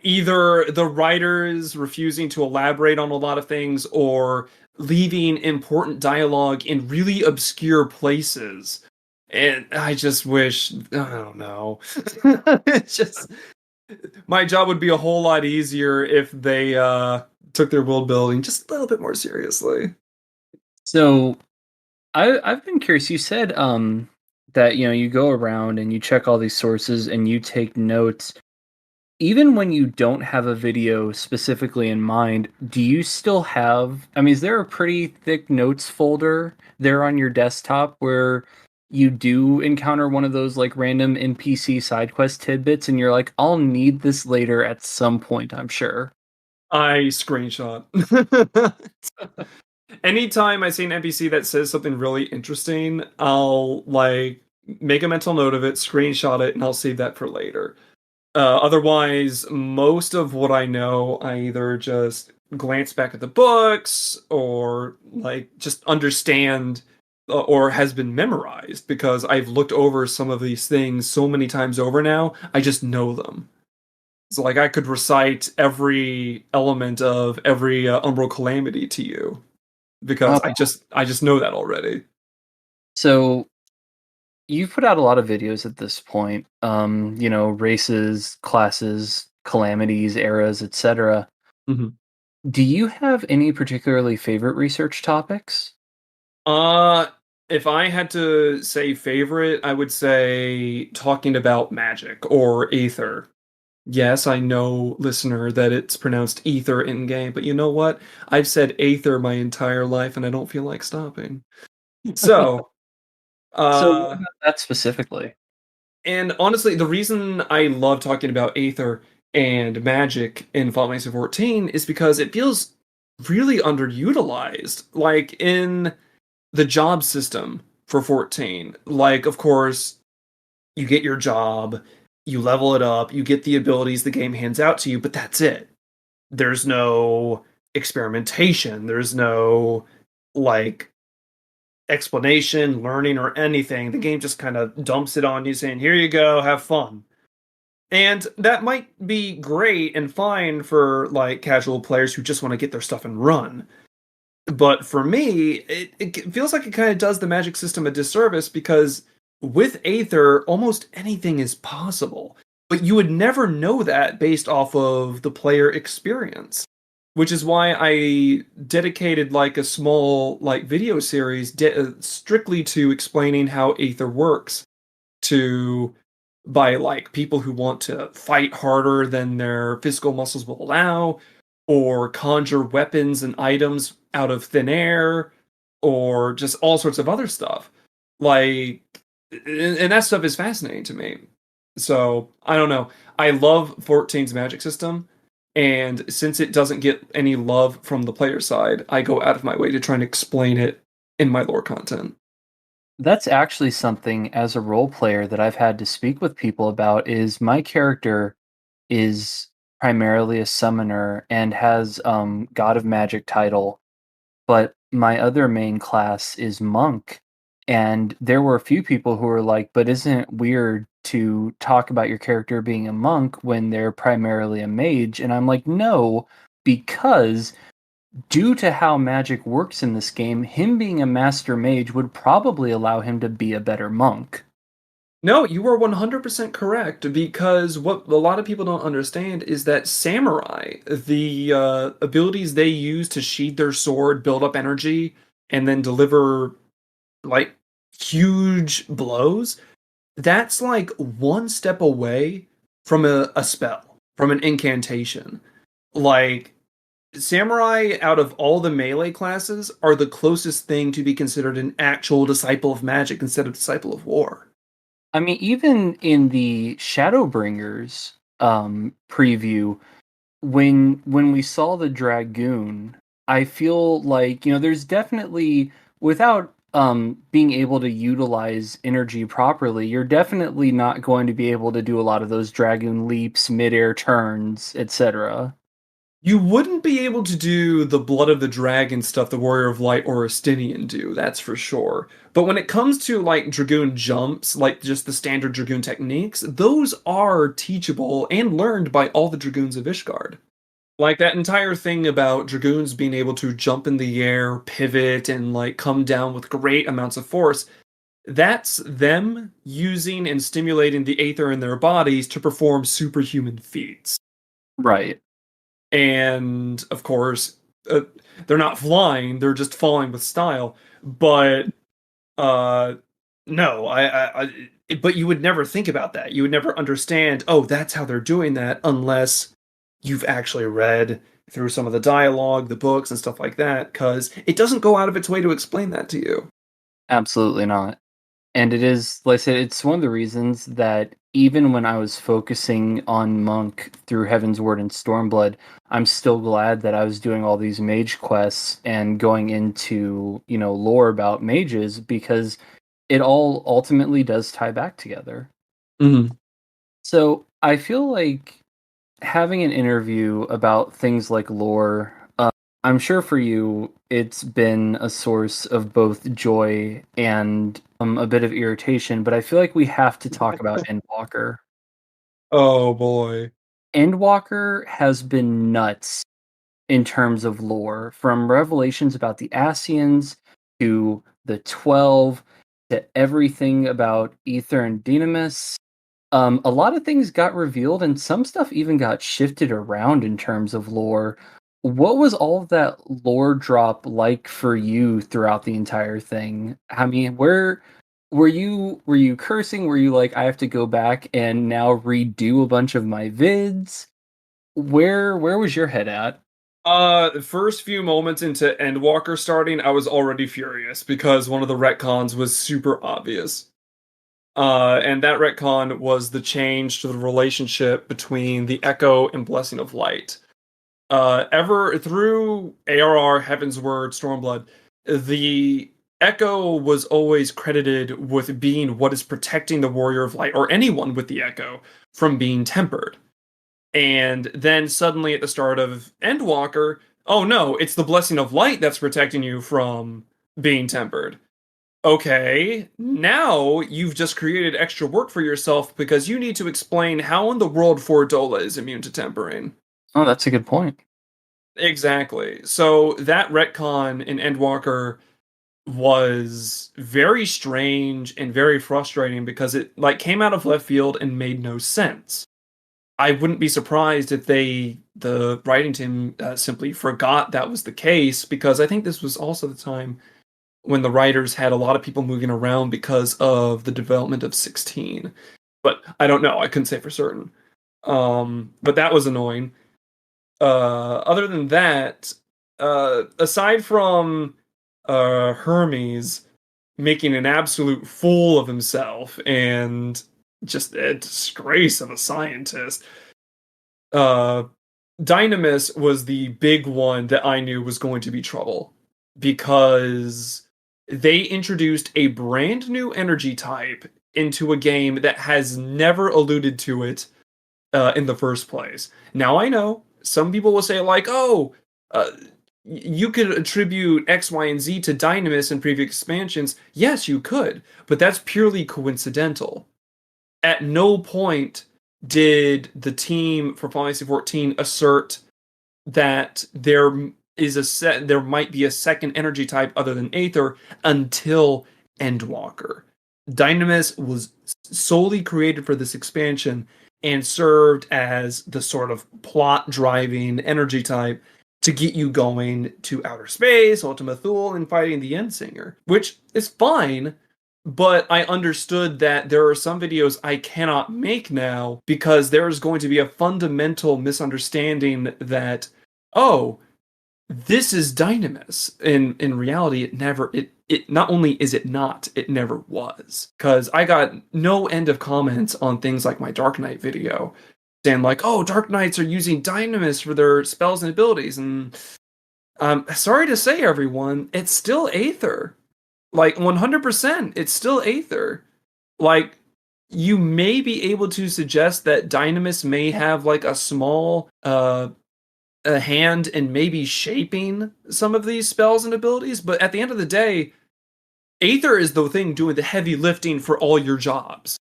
Either the writers refusing to elaborate on a lot of things or leaving important dialogue in really obscure places. And I just wish, I don't know. It's just my job would be a whole lot easier if they took their world building just a little bit more seriously. So, I've been curious. You said that you go around and you check all these sources and you take notes. even when you don't have a video specifically in mind, do you still have, I mean, is there a pretty thick notes folder there on your desktop where you do encounter one of those like random NPC side quest tidbits and you're like, I'll need this later at some point, I'm sure. I screenshot. Anytime I see an NPC that says something really interesting, I'll like make a mental note of it, screenshot it, and I'll save that for later. Otherwise, most of what I know, I either just glance back at the books or like just understand or has been memorized because I've looked over some of these things so many times over now, I just know them. So like I could recite every element of every Umbral Calamity to you because Oh, I just know that already. so you've put out a lot of videos at this point, races, classes, calamities, eras, etc. Mhm. Do you have any particularly favorite research topics? Uh, if I had to say favorite, I would say talking about magic or aether. Yes, I know, listener, that it's pronounced ether in game, but you know what? I've said aether my entire life and I don't feel like stopping. So, So what uh, about that specifically? and honestly, the reason I love talking about aether and magic in Final Fantasy XIV is because it feels really underutilized. Like in the job system for 14, like, of course, you get your job, you level it up, you get the abilities the game hands out to you, but that's it. There's no experimentation, there's no like explanation, learning, or anything. The game just kind of dumps it on you, saying, here you go, have fun. And that might be great and fine for like casual players who just want to get their stuff and run. But for me, it feels like it kind of does the magic system a disservice because with Aether, almost anything is possible. But you would never know that based off of the player experience. Which is why I dedicated like a small like video series strictly to explaining how Aether works to by like people who want to fight harder than their physical muscles will allow, or conjure weapons and items out of thin air, or just all sorts of other stuff. Like, and that stuff is fascinating to me. So I don't know. I love 14's magic system, and since it doesn't get any love from the player side, I go out of my way to try and explain it in my lore content. That's actually something as a role player that I've had to speak with people about is my character is primarily a summoner and has God of Magic title, but my other main class is monk. And there were a few people who were like, but isn't it weird to talk about your character being a monk when they're primarily a mage? And I'm like, no, because due to how magic works in this game, him being a master mage would probably allow him to be a better monk. No, you are 100% correct because what a lot of people don't understand is that samurai, the abilities they use to sheathe their sword, build up energy, and then deliver like huge blows, that's like one step away from a spell, from an incantation. Like, samurai, out of all the melee classes, are the closest thing to be considered an actual disciple of magic instead of disciple of war. I mean, even in the Shadowbringers preview, when we saw the dragoon, I feel like there's definitely without being able to utilize energy properly, you're definitely not going to be able to do a lot of those dragoon leaps, midair turns, etc. You wouldn't be able to do the Blood of the Dragon stuff the Warrior of Light or Estinian do, that's for sure. But when it comes to like Dragoon jumps, like just the standard Dragoon techniques, those are teachable and learned by all the Dragoons of Ishgard. Like that entire thing about Dragoons being able to jump in the air, pivot, and like come down with great amounts of force, that's them using and stimulating the Aether in their bodies to perform superhuman feats. Right. And of course, uh, they're not flying, they're just falling with style. But uh No, but you would never think about that. You would never understand, oh, that's how they're doing that, unless you've actually read through some of the dialogue, the books, and stuff like that, because it doesn't go out of its way to explain that to you. Absolutely not. And it is, like I said, it's one of the reasons that even when I was focusing on Monk through Heaven's Word and Stormblood, I'm still glad that I was doing all these mage quests and going into, lore about mages, because it all ultimately does tie back together. Mm-hmm. So I feel like having an interview about things like lore, I'm sure for you, it's been a source of both joy and a bit of irritation, but I feel like we have to talk about Endwalker. Oh boy. Endwalker has been nuts in terms of lore, from revelations about the Ascians to the 12 to everything about Aether and Dynamis. A lot of things got revealed, and some stuff even got shifted around in terms of lore. What was all of that lore drop like for you throughout the entire thing? I mean, where were you cursing? Were you like, I have to go back and now redo a bunch of my vids? Where was your head at? The first few moments into Endwalker starting, I was already furious because one of the retcons was super obvious. And that retcon was the change to the relationship between the Echo and Blessing of Light. Ever through ARR, Heaven's Word, Stormblood, the Echo was always credited with being what is protecting the Warrior of Light, or anyone with the Echo, from being tempered. And then suddenly at the start of Endwalker, oh no, it's the Blessing of Light that's protecting you from being tempered. Okay, now you've just created extra work for yourself because you need to explain how in the world Fordola is immune to tempering. Oh, that's a good point. Exactly. So that retcon in Endwalker was very strange and very frustrating because it came out of left field and made no sense. I wouldn't be surprised if the writing team, simply forgot that was the case, because I think this was also the time when the writers had a lot of people moving around because of the development of 16. But I don't know. I couldn't say for certain. But that was annoying. Other than that, aside from Hermes making an absolute fool of himself and just a disgrace of a scientist, uh, Dynamis was the big one that I knew was going to be trouble, because they introduced a brand new energy type into a game that has never alluded to it in the first place. Now I know some people will say like, "Oh, uh, you could attribute X, Y, and Z to Dynamis in previous expansions." Yes, you could, but that's purely coincidental. At no point did the team for Final Fantasy XIV assert that there might be a second energy type other than Aether until Endwalker. Dynamis was solely created for this expansion and served as the sort of plot driving energy type to get you going to outer space, Ultima Thule, and fighting the Endsinger, which is fine. But I understood that there are some videos I cannot make now because there is going to be a fundamental misunderstanding that, oh, this is Dynamis. In reality, it not only is it not, it never was. Because I got no end of comments on things like my Dark Knight video saying like, oh, Dark Knights are using Dynamis for their spells and abilities. And sorry to say, everyone, it's still Aether. Like 100%, it's still Aether. Like, you may be able to suggest that Dynamis may have like a small a hand in maybe shaping some of these spells and abilities, but at the end of the day, Aether is the thing doing the heavy lifting for all your jobs.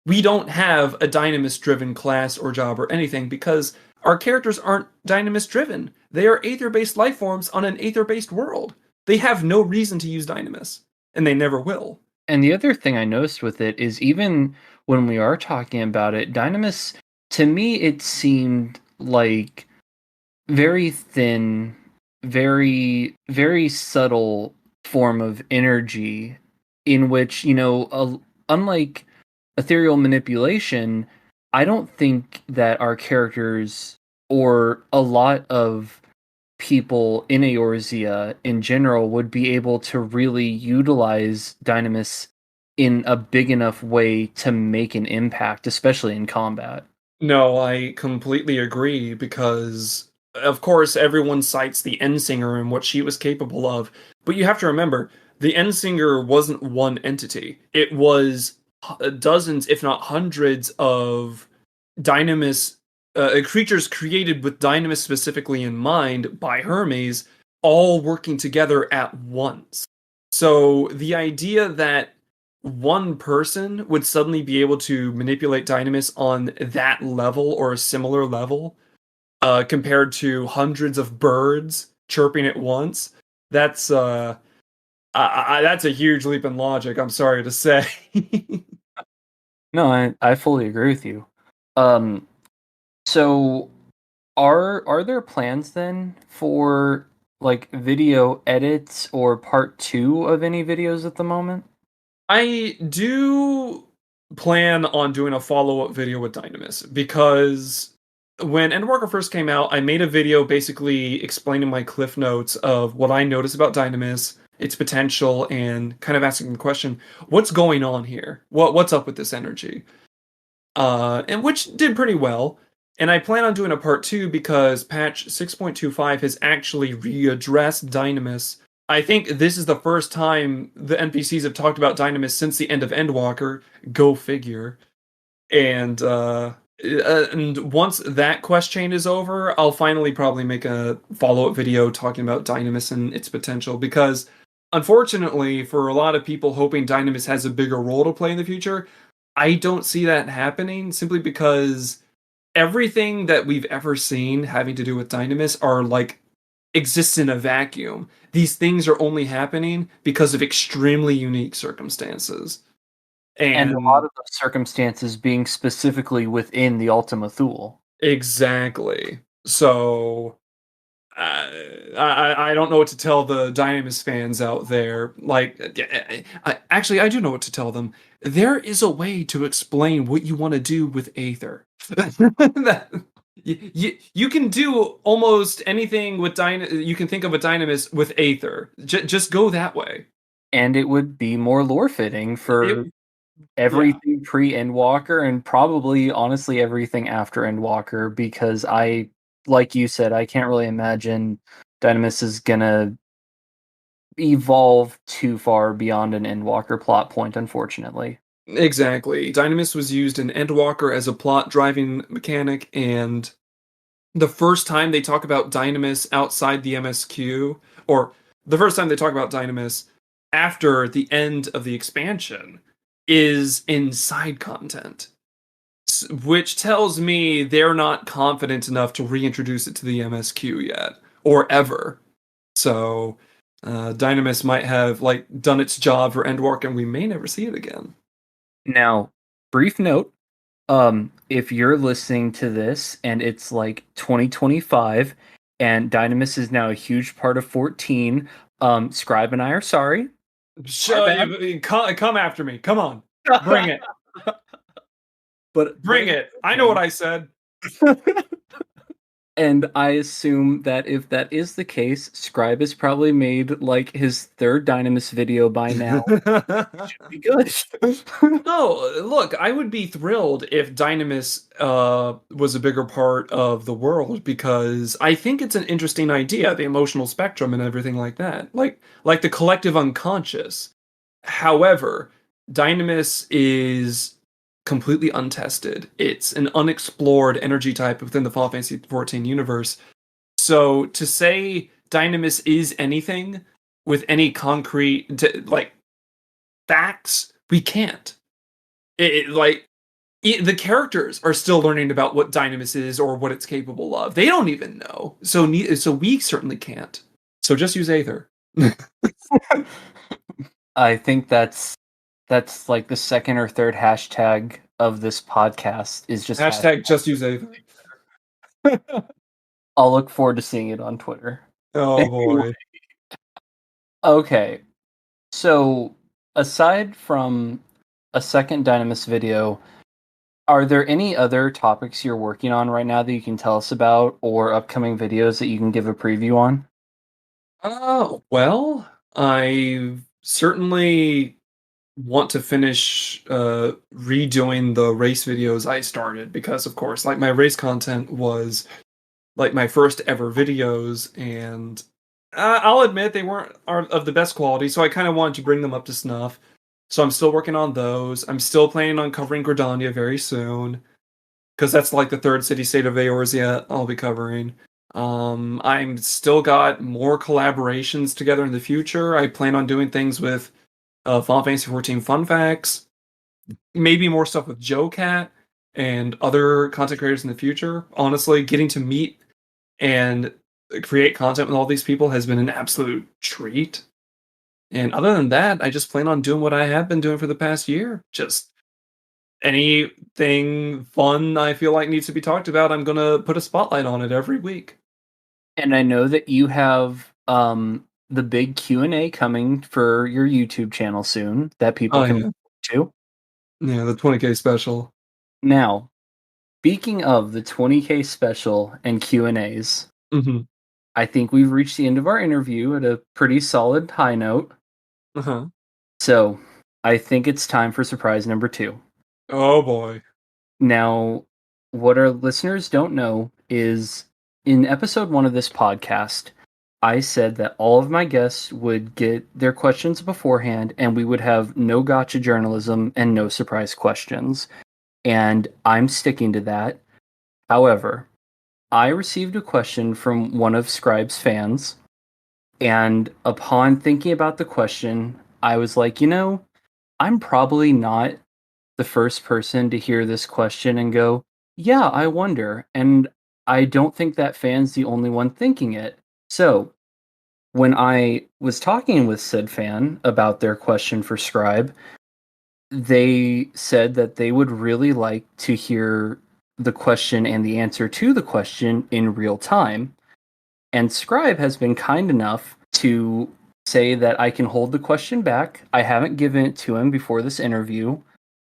We don't have a Dynamis driven class or job or anything because our characters aren't Dynamis driven. They are Aether based life forms on an Aether based world. They have no reason to use Dynamis, and they never will. And the other thing I noticed with it is, even when we are talking about it, Dynamis, to me, it seemed like very thin, very, very subtle form of energy in which, unlike ethereal manipulation, I don't think that our characters or a lot of people in Eorzea in general would be able to really utilize Dynamis in a big enough way to make an impact, especially in combat. No, I completely agree because, of course, everyone cites the Endsinger and what she was capable of, but you have to remember the Endsinger wasn't one entity. It was dozens, if not hundreds, of Dynamis creatures created with Dynamis specifically in mind by Hermes, all working together at once. So the idea that one person would suddenly be able to manipulate Dynamis on that level or a similar level, compared to hundreds of birds chirping at once, that's that's a huge leap in logic. I'm sorry to say. No, I fully agree with you. Um, so are there plans then for like video edits or part two of any videos at the moment? I do plan on doing a follow-up video with Dynamis because when Endwalker first came out, I made a video basically explaining my cliff notes of what I noticed about Dynamis, its potential, and kind of asking the question, what's going on here? What's up with this energy? And which did pretty well. And I plan on doing a part two because patch 6.25 has actually readdressed Dynamis. I think this is the first time the NPCs have talked about Dynamis since the end of Endwalker. Go figure. And once that quest chain is over, I'll finally probably make a follow-up video talking about Dynamis and its potential because unfortunately for a lot of people hoping Dynamis has a bigger role to play in the future, I don't see that happening simply because everything that we've ever seen having to do with Dynamis are like exists in a vacuum. These things are only happening because of extremely unique circumstances. And a lot And of those circumstances being specifically within the Ultima Thule. exactly. So I don't know what to tell the Dynamis fans out there. Like, actually, I do know what to tell them. There is a way to explain what you want to do with Aether. You can do almost anything with you can think of a Dynamis with Aether. Just go that way. And it would be more lore fitting for It, yeah. everything pre Endwalker and probably honestly everything after Endwalker because like you said, I can't really imagine Dynamis is gonna evolve too far beyond an Endwalker plot point, unfortunately. Exactly. Dynamis was used in Endwalker as a plot driving mechanic, and the first time they talk about Dynamis outside the MSQ, or the first time they talk about Dynamis after the end of the expansion, is in side content, which tells me they're not confident enough to reintroduce it to the MSQ yet, or ever. So, Dynamis might have like done its job for Endwalker, and we may never see it again. Now, brief note, if you're listening to this and it's like 2025 and Dynamis is now a huge part of 14, Scribe and I are sorry. Come after me. Come on. Bring it. Bring it. I know what I said. And I assume that if that is the case, Scribe has probably made like his third Dynamis video by now. Should be good. No, look, I would be thrilled if Dynamis was a bigger part of the world because I think it's an interesting idea, the emotional spectrum and everything like that. Like the collective unconscious. However, Dynamis is completely untested. It's an unexplored energy type within the Final Fantasy XIV universe. So to say Dynamis is anything with any concrete like facts, we can't. The characters are still learning about what Dynamis is or what it's capable of. They don't even know. So we certainly can't. So just use Aether. I think that's like the second or third hashtag of this podcast is just hashtag just use Aether. I'll look forward to seeing it on Twitter. Oh boy. Okay. So aside from a second Dynamis video, are there any other topics you're working on right now that you can tell us about, or upcoming videos that you can give a preview on? Well, I certainly want to finish redoing the race videos I started because, of course, like my race content was like my first ever videos, and I'll admit they weren't are of the best quality, so I kind of wanted to bring them up to snuff. So I'm still working on those. I'm still planning on covering Gridania very soon because that's like the third city-state of Eorzea I'll be covering. I'm still got more collaborations together in the future. I plan on doing things with Final Fantasy XIV Fun Facts, maybe more stuff with Joe Cat and other content creators in the future. Honestly, getting to meet and create content with all these people has been an absolute treat. And other than that, I just plan on doing what I have been doing for the past year. Just anything fun I feel like needs to be talked about, I'm gonna put a spotlight on it every week. And I know that you have the big Q&A coming for your YouTube channel soon that people Oh can yeah, look to. yeah, the 20K special. Now, speaking of the 20K special and Q&As, Mm-hmm. I think we've reached the end of our interview at a pretty solid high note. Uh-huh. So, I think it's time for surprise number 2. Oh boy. Now, what our listeners don't know is in episode 1 of this podcast, I said that all of my guests would get their questions beforehand and we would have no gotcha journalism and no surprise questions. And I'm sticking to that. However, I received a question from one of Scribe's fans, and upon thinking about the question, I was like, I'm probably not the first person to hear this question and go, yeah, I wonder. And I don't think that fan's the only one thinking it. So when I was talking with said fan about their question for Scribe, they said that they would really like to hear the question and the answer to the question in real time. And Scribe has been kind enough to say that I can hold the question back. I haven't given it to him before this interview.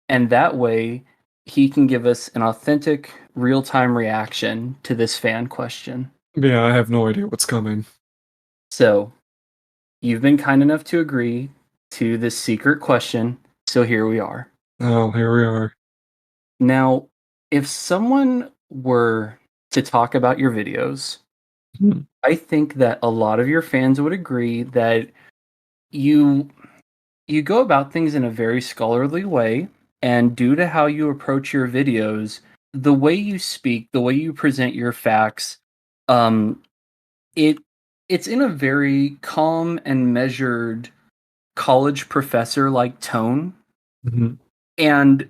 And that way, he can give us an authentic, real time reaction to this fan question. Yeah, I have no idea what's coming. So, you've been kind enough to agree to this secret question. So, here we are. Oh, here we are. Now, if someone were to talk about your videos, I think that a lot of your fans would agree that you go about things in a very scholarly way, and due to how you approach your videos, the way you speak, the way you present your facts, um, it's in a very calm and measured college professor like tone. Mhm. And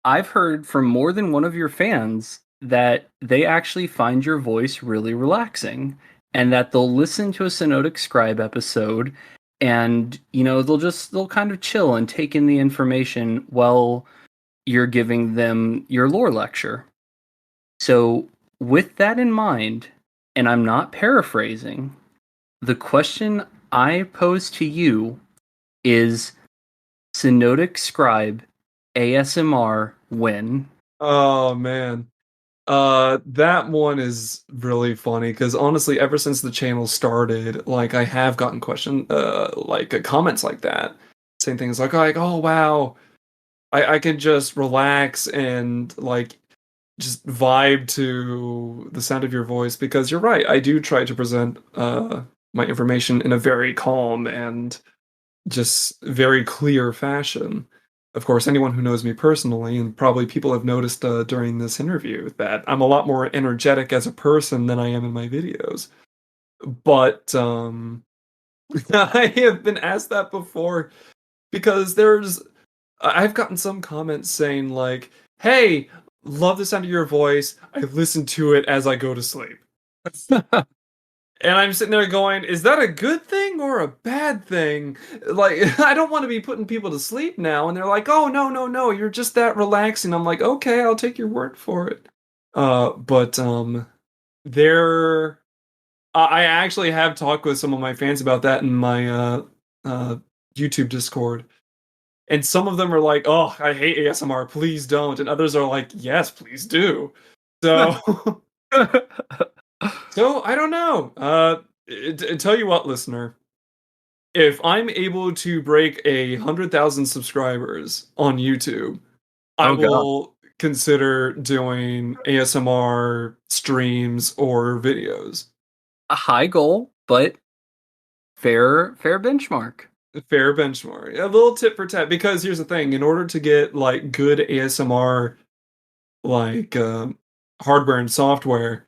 I've heard from more than one of your fans that they actually find your voice really relaxing and that they'll listen to a Synodic Scribe episode and, they'll kind of chill and take in the information while you're giving them your lore lecture. So, with that in mind, and I'm not paraphrasing, the question I pose to you is Synodic Scribe ASMR when? Oh man. That one is really funny because honestly, ever since the channel started, like I have gotten comments like that, saying things like, oh wow, I can just relax and like just vibe to the sound of your voice because you're right. I do try to present my information in a very calm and just very clear fashion. Of course, anyone who knows me personally, and probably people have noticed during this interview, that I'm a lot more energetic as a person than I am in my videos. But I have been asked that before because I've gotten some comments saying like, "Hey, love the sound of your voice. I listen to it as I go to sleep." And I'm sitting there going, is that a good thing or a bad thing? Like, I don't want to be putting people to sleep now. And they're like, oh, no, no, no, you're just that relaxing. I'm like, okay, I'll take your word for it. But there, I actually have talked with some of my fans about that in my YouTube Discord. And some of them are like, "Oh, I hate ASMR, please don't." And others are like, "Yes, please do." So so I don't know. Tell you what, listener, if I'm able to break 100,000 subscribers on YouTube, I Oh god. will consider doing ASMR streams or videos. A high goal, but fair benchmark. Fair benchmark. A little tit for tat, because here's the thing, in order to get like good ASMR like hardware and software,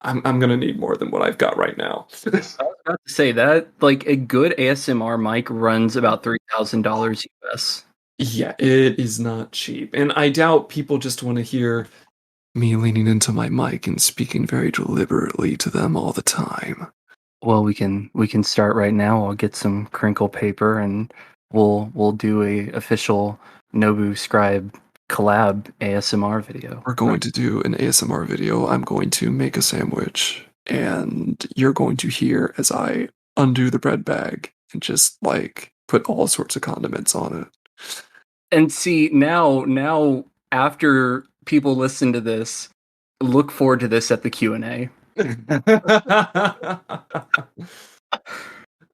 I'm gonna need more than what I've got right now. I was about to say that like a good ASMR mic runs about $3,000 US. Yeah, it is not cheap. And I doubt people just want to hear me leaning into my mic and speaking very deliberately to them all the time. Well, we can start right now. I'll get some crinkle paper and we'll do a official Nobu Scribe collab ASMR video. We're going to do an ASMR video. I'm going to make a sandwich, and you're going to hear as I undo the bread bag and just like put all sorts of condiments on it. And see, now after people listen to this, look forward to this at the Q&A.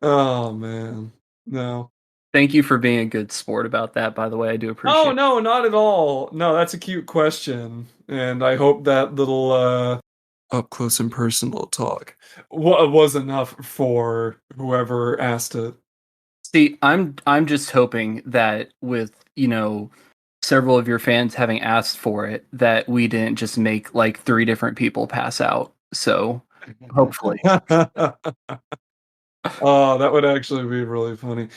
Oh man. No. Thank you for being a good sport about that, by the way. I do appreciate Oh it. no, not at all. No, that's a cute question. And I hope that little up close and personal talk was enough for whoever asked it. See, I'm just hoping that with, several of your fans having asked for it, that we didn't just make like 3 different people pass out. So, hopefully. Oh, that would actually be really funny.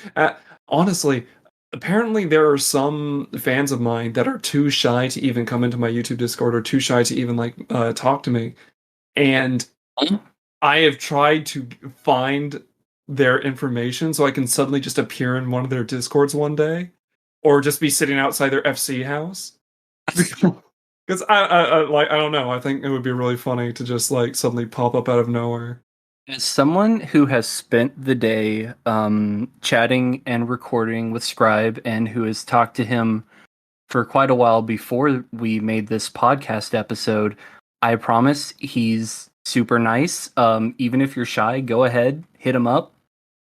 Honestly, apparently there are some fans of mine that are too shy to even come into my YouTube Discord, or too shy to even like talk to me. And I have tried to find their information so I can suddenly just appear in one of their Discords one day, or just be sitting outside their FC house. Because I don't know. I think it would be really funny to just like suddenly pop up out of nowhere. As someone who has spent the day chatting and recording with Scribe, and who has talked to him for quite a while before we made this podcast episode, I promise he's super nice. Even if you're shy, go ahead, hit him up.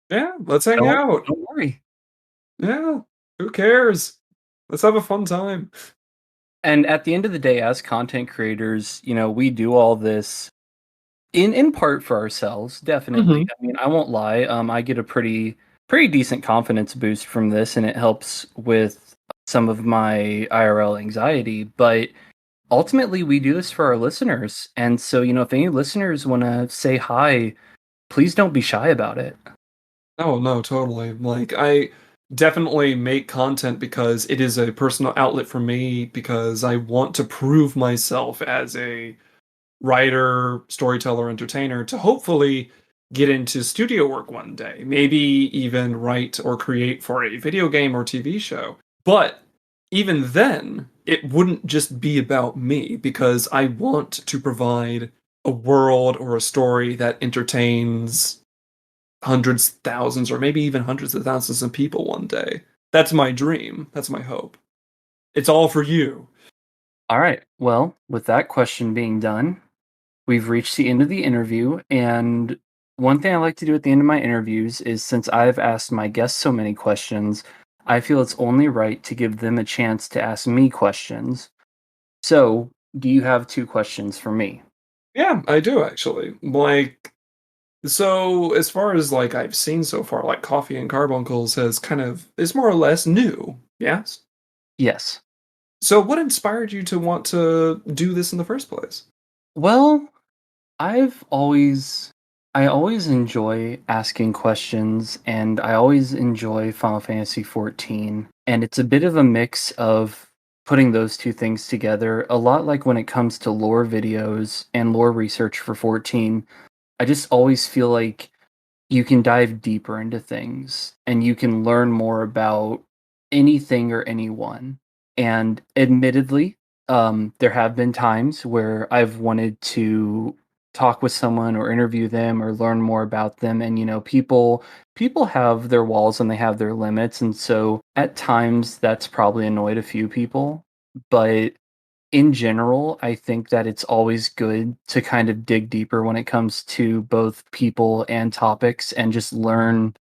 Yeah, let's hang out. Don't worry. Yeah, who cares? Let's have a fun time. And at the end of the day, as content creators, we do all this in part for ourselves, definitely. I mean, I won't lie. I get a pretty decent confidence boost from this, and it helps with some of my IRL anxiety. But ultimately, we do this for our listeners, and so if any listeners want to say hi, please don't be shy about it. Oh no, totally. Like I definitely make content because it is a personal outlet for me, because I want to prove myself as a writer, storyteller, entertainer, to hopefully get into studio work one day. Maybe even write or create for a video game or TV show. But even then, it wouldn't just be about me, because I want to provide a world or a story that entertains hundreds, thousands, or maybe even hundreds of thousands of people one day. That's my dream. That's my hope. It's all for you. All right. Well, with that question being done, we've reached the end of the interview. And one thing I like to do at the end of my interviews is, since I've asked my guests so many questions, I feel it's only right to give them a chance to ask me questions. So, do you have 2 questions for me? Yeah, I do actually. Like, so as far as like I've seen so far, like Coffee and Carbuncles is more or less new. Yes. Yes. So what inspired you to want to do this in the first place? Well, I always enjoy asking questions, and I always enjoy Final Fantasy XIV, and it's a bit of a mix of putting those 2 things together. A lot like when it comes to lore videos and lore research for 14, I just always feel like you can dive deeper into things and you can learn more about anything or anyone. And admittedly, there have been times where I've wanted to talk with someone or interview them or learn more about them. And people have their walls and they have their limits, and so at times that's probably annoyed a few people. But in general, I think that it's always good to kind of dig deeper when it comes to both people and topics and just learn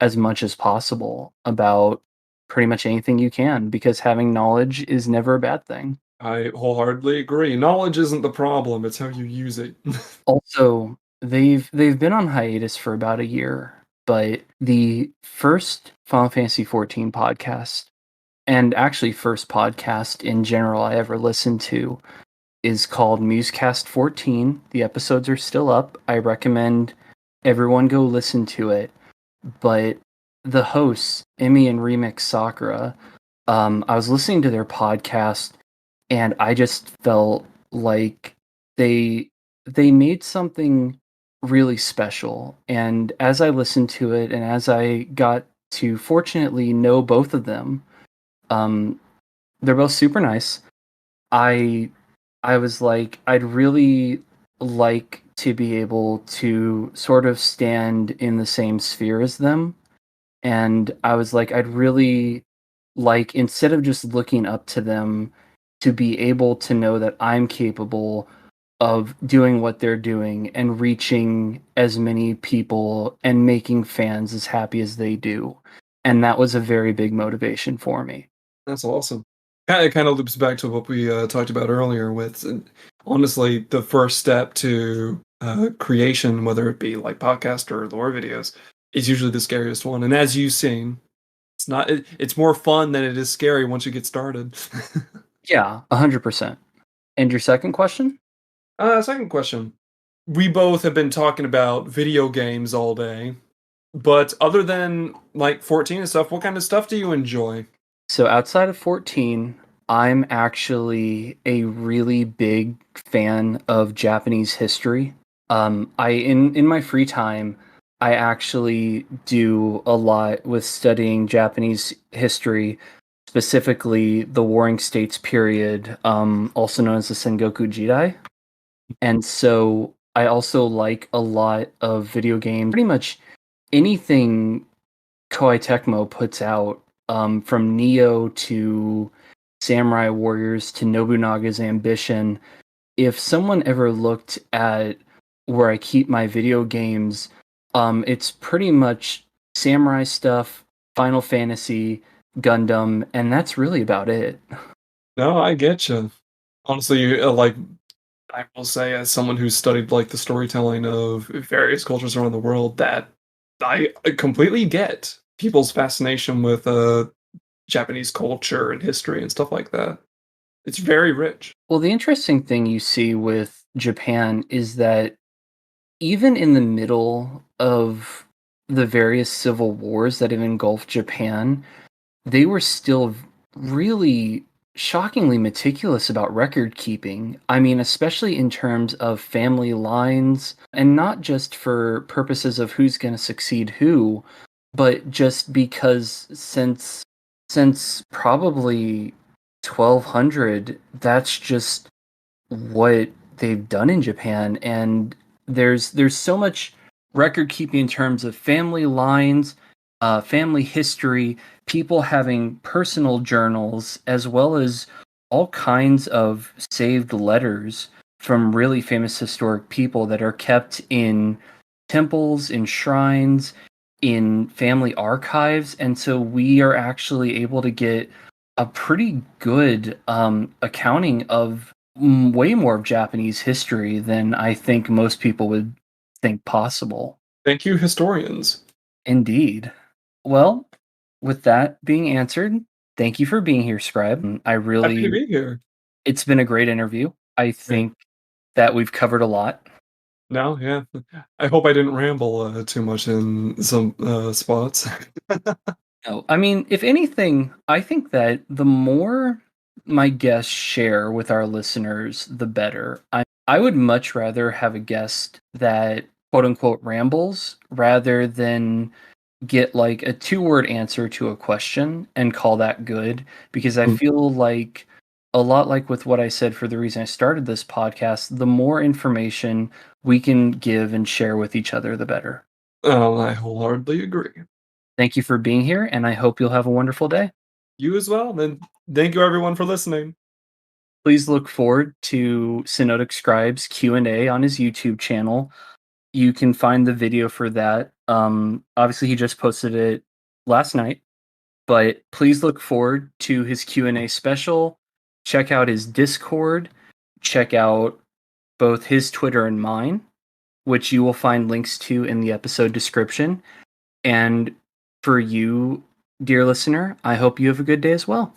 as much as possible about pretty much anything you can, because having knowledge is never a bad thing. I wholeheartedly agree. Knowledge isn't the problem, it's how you use it. Also, they've been on hiatus for about a year, but the first Final Fantasy XIV podcast, and actually first podcast in general I ever listened to, is called MuseCastXIV. The episodes are still up. I recommend everyone go listen to it. But the hosts, Emmy and Remix Sakura, I was listening to their podcast, and I just felt like they made something really special. And as I listened to it, and as I got to fortunately know both of them, um, they're both super nice. I I was like, I'd really like to be able to sort of stand in the same sphere as them. And I was like, I'd really like, instead of just looking up to them, to be able to know that I'm capable of doing what they're doing and reaching as many people and making fans as happy as they do. And that was a very big motivation for me. That's awesome. It kind of loops back to what we talked about earlier with, honestly, the first step to creation, whether it be like podcast or lore videos, is usually the scariest one. And as you've seen, it's more fun than it is scary once you get started. Yeah, 100%. And your second question? Second question. We both have been talking about video games all day, but other than like 14 and stuff, what kind of stuff do you enjoy? So outside of 14, I'm actually a really big fan of Japanese history. I in my free time, I actually do a lot with studying Japanese history, specifically the Warring States period, also known as the Sengoku Jidai. And so I also like a lot of video games. Pretty much anything Koei Tecmo puts out, from Neo to Samurai Warriors to Nobunaga's Ambition. If someone ever looked at where I keep my video games, it's pretty much samurai stuff, Final Fantasy, Gundam, and that's really about it. No, I get you. Honestly, like I will say, as someone who's studied like the storytelling of various cultures around the world, that I completely get people's fascination with Japanese culture and history and stuff like that. It's very rich. Well, the interesting thing you see with Japan is that even in the middle of the various civil wars that have engulfed Japan, they were still really shockingly meticulous about record keeping. I mean, especially in terms of family lines, and not just for purposes of who's going to succeed who, but just because since probably 1200, that's just what they've done in Japan. And there's so much record keeping in terms of family lines, family history, people having personal journals, as well as all kinds of saved letters from really famous historic people that are kept in temples, in shrines, in family archives. And so we are actually able to get a pretty good accounting of way more of Japanese history than I think most people would think possible. Thank you, historians. Indeed. Well, with that being answered, thank you for being here, Scribe. Happy to be here. It's been a great interview. I think that we've covered a lot. No, yeah. I hope I didn't ramble too much in some spots. No, I mean, if anything, I think that the more my guests share with our listeners, the better. I would much rather have a guest that quote unquote rambles rather than get like a 2-word answer to a question and call that good, because I feel like a lot like with what I said for the reason I started this podcast, the more information we can give and share with each other, the better. I wholeheartedly agree. Thank you for being here, and I hope you'll have a wonderful day. You as well, and thank you everyone for listening. Please look forward to Synodic Scribe's Q&A on his YouTube channel. You can find the video for that. Obviously, he just posted it last night, but please look forward to his Q&A special. Check out his Discord. Check out both his Twitter and mine, which you will find links to in the episode description. And for you, dear listener, I hope you have a good day as well.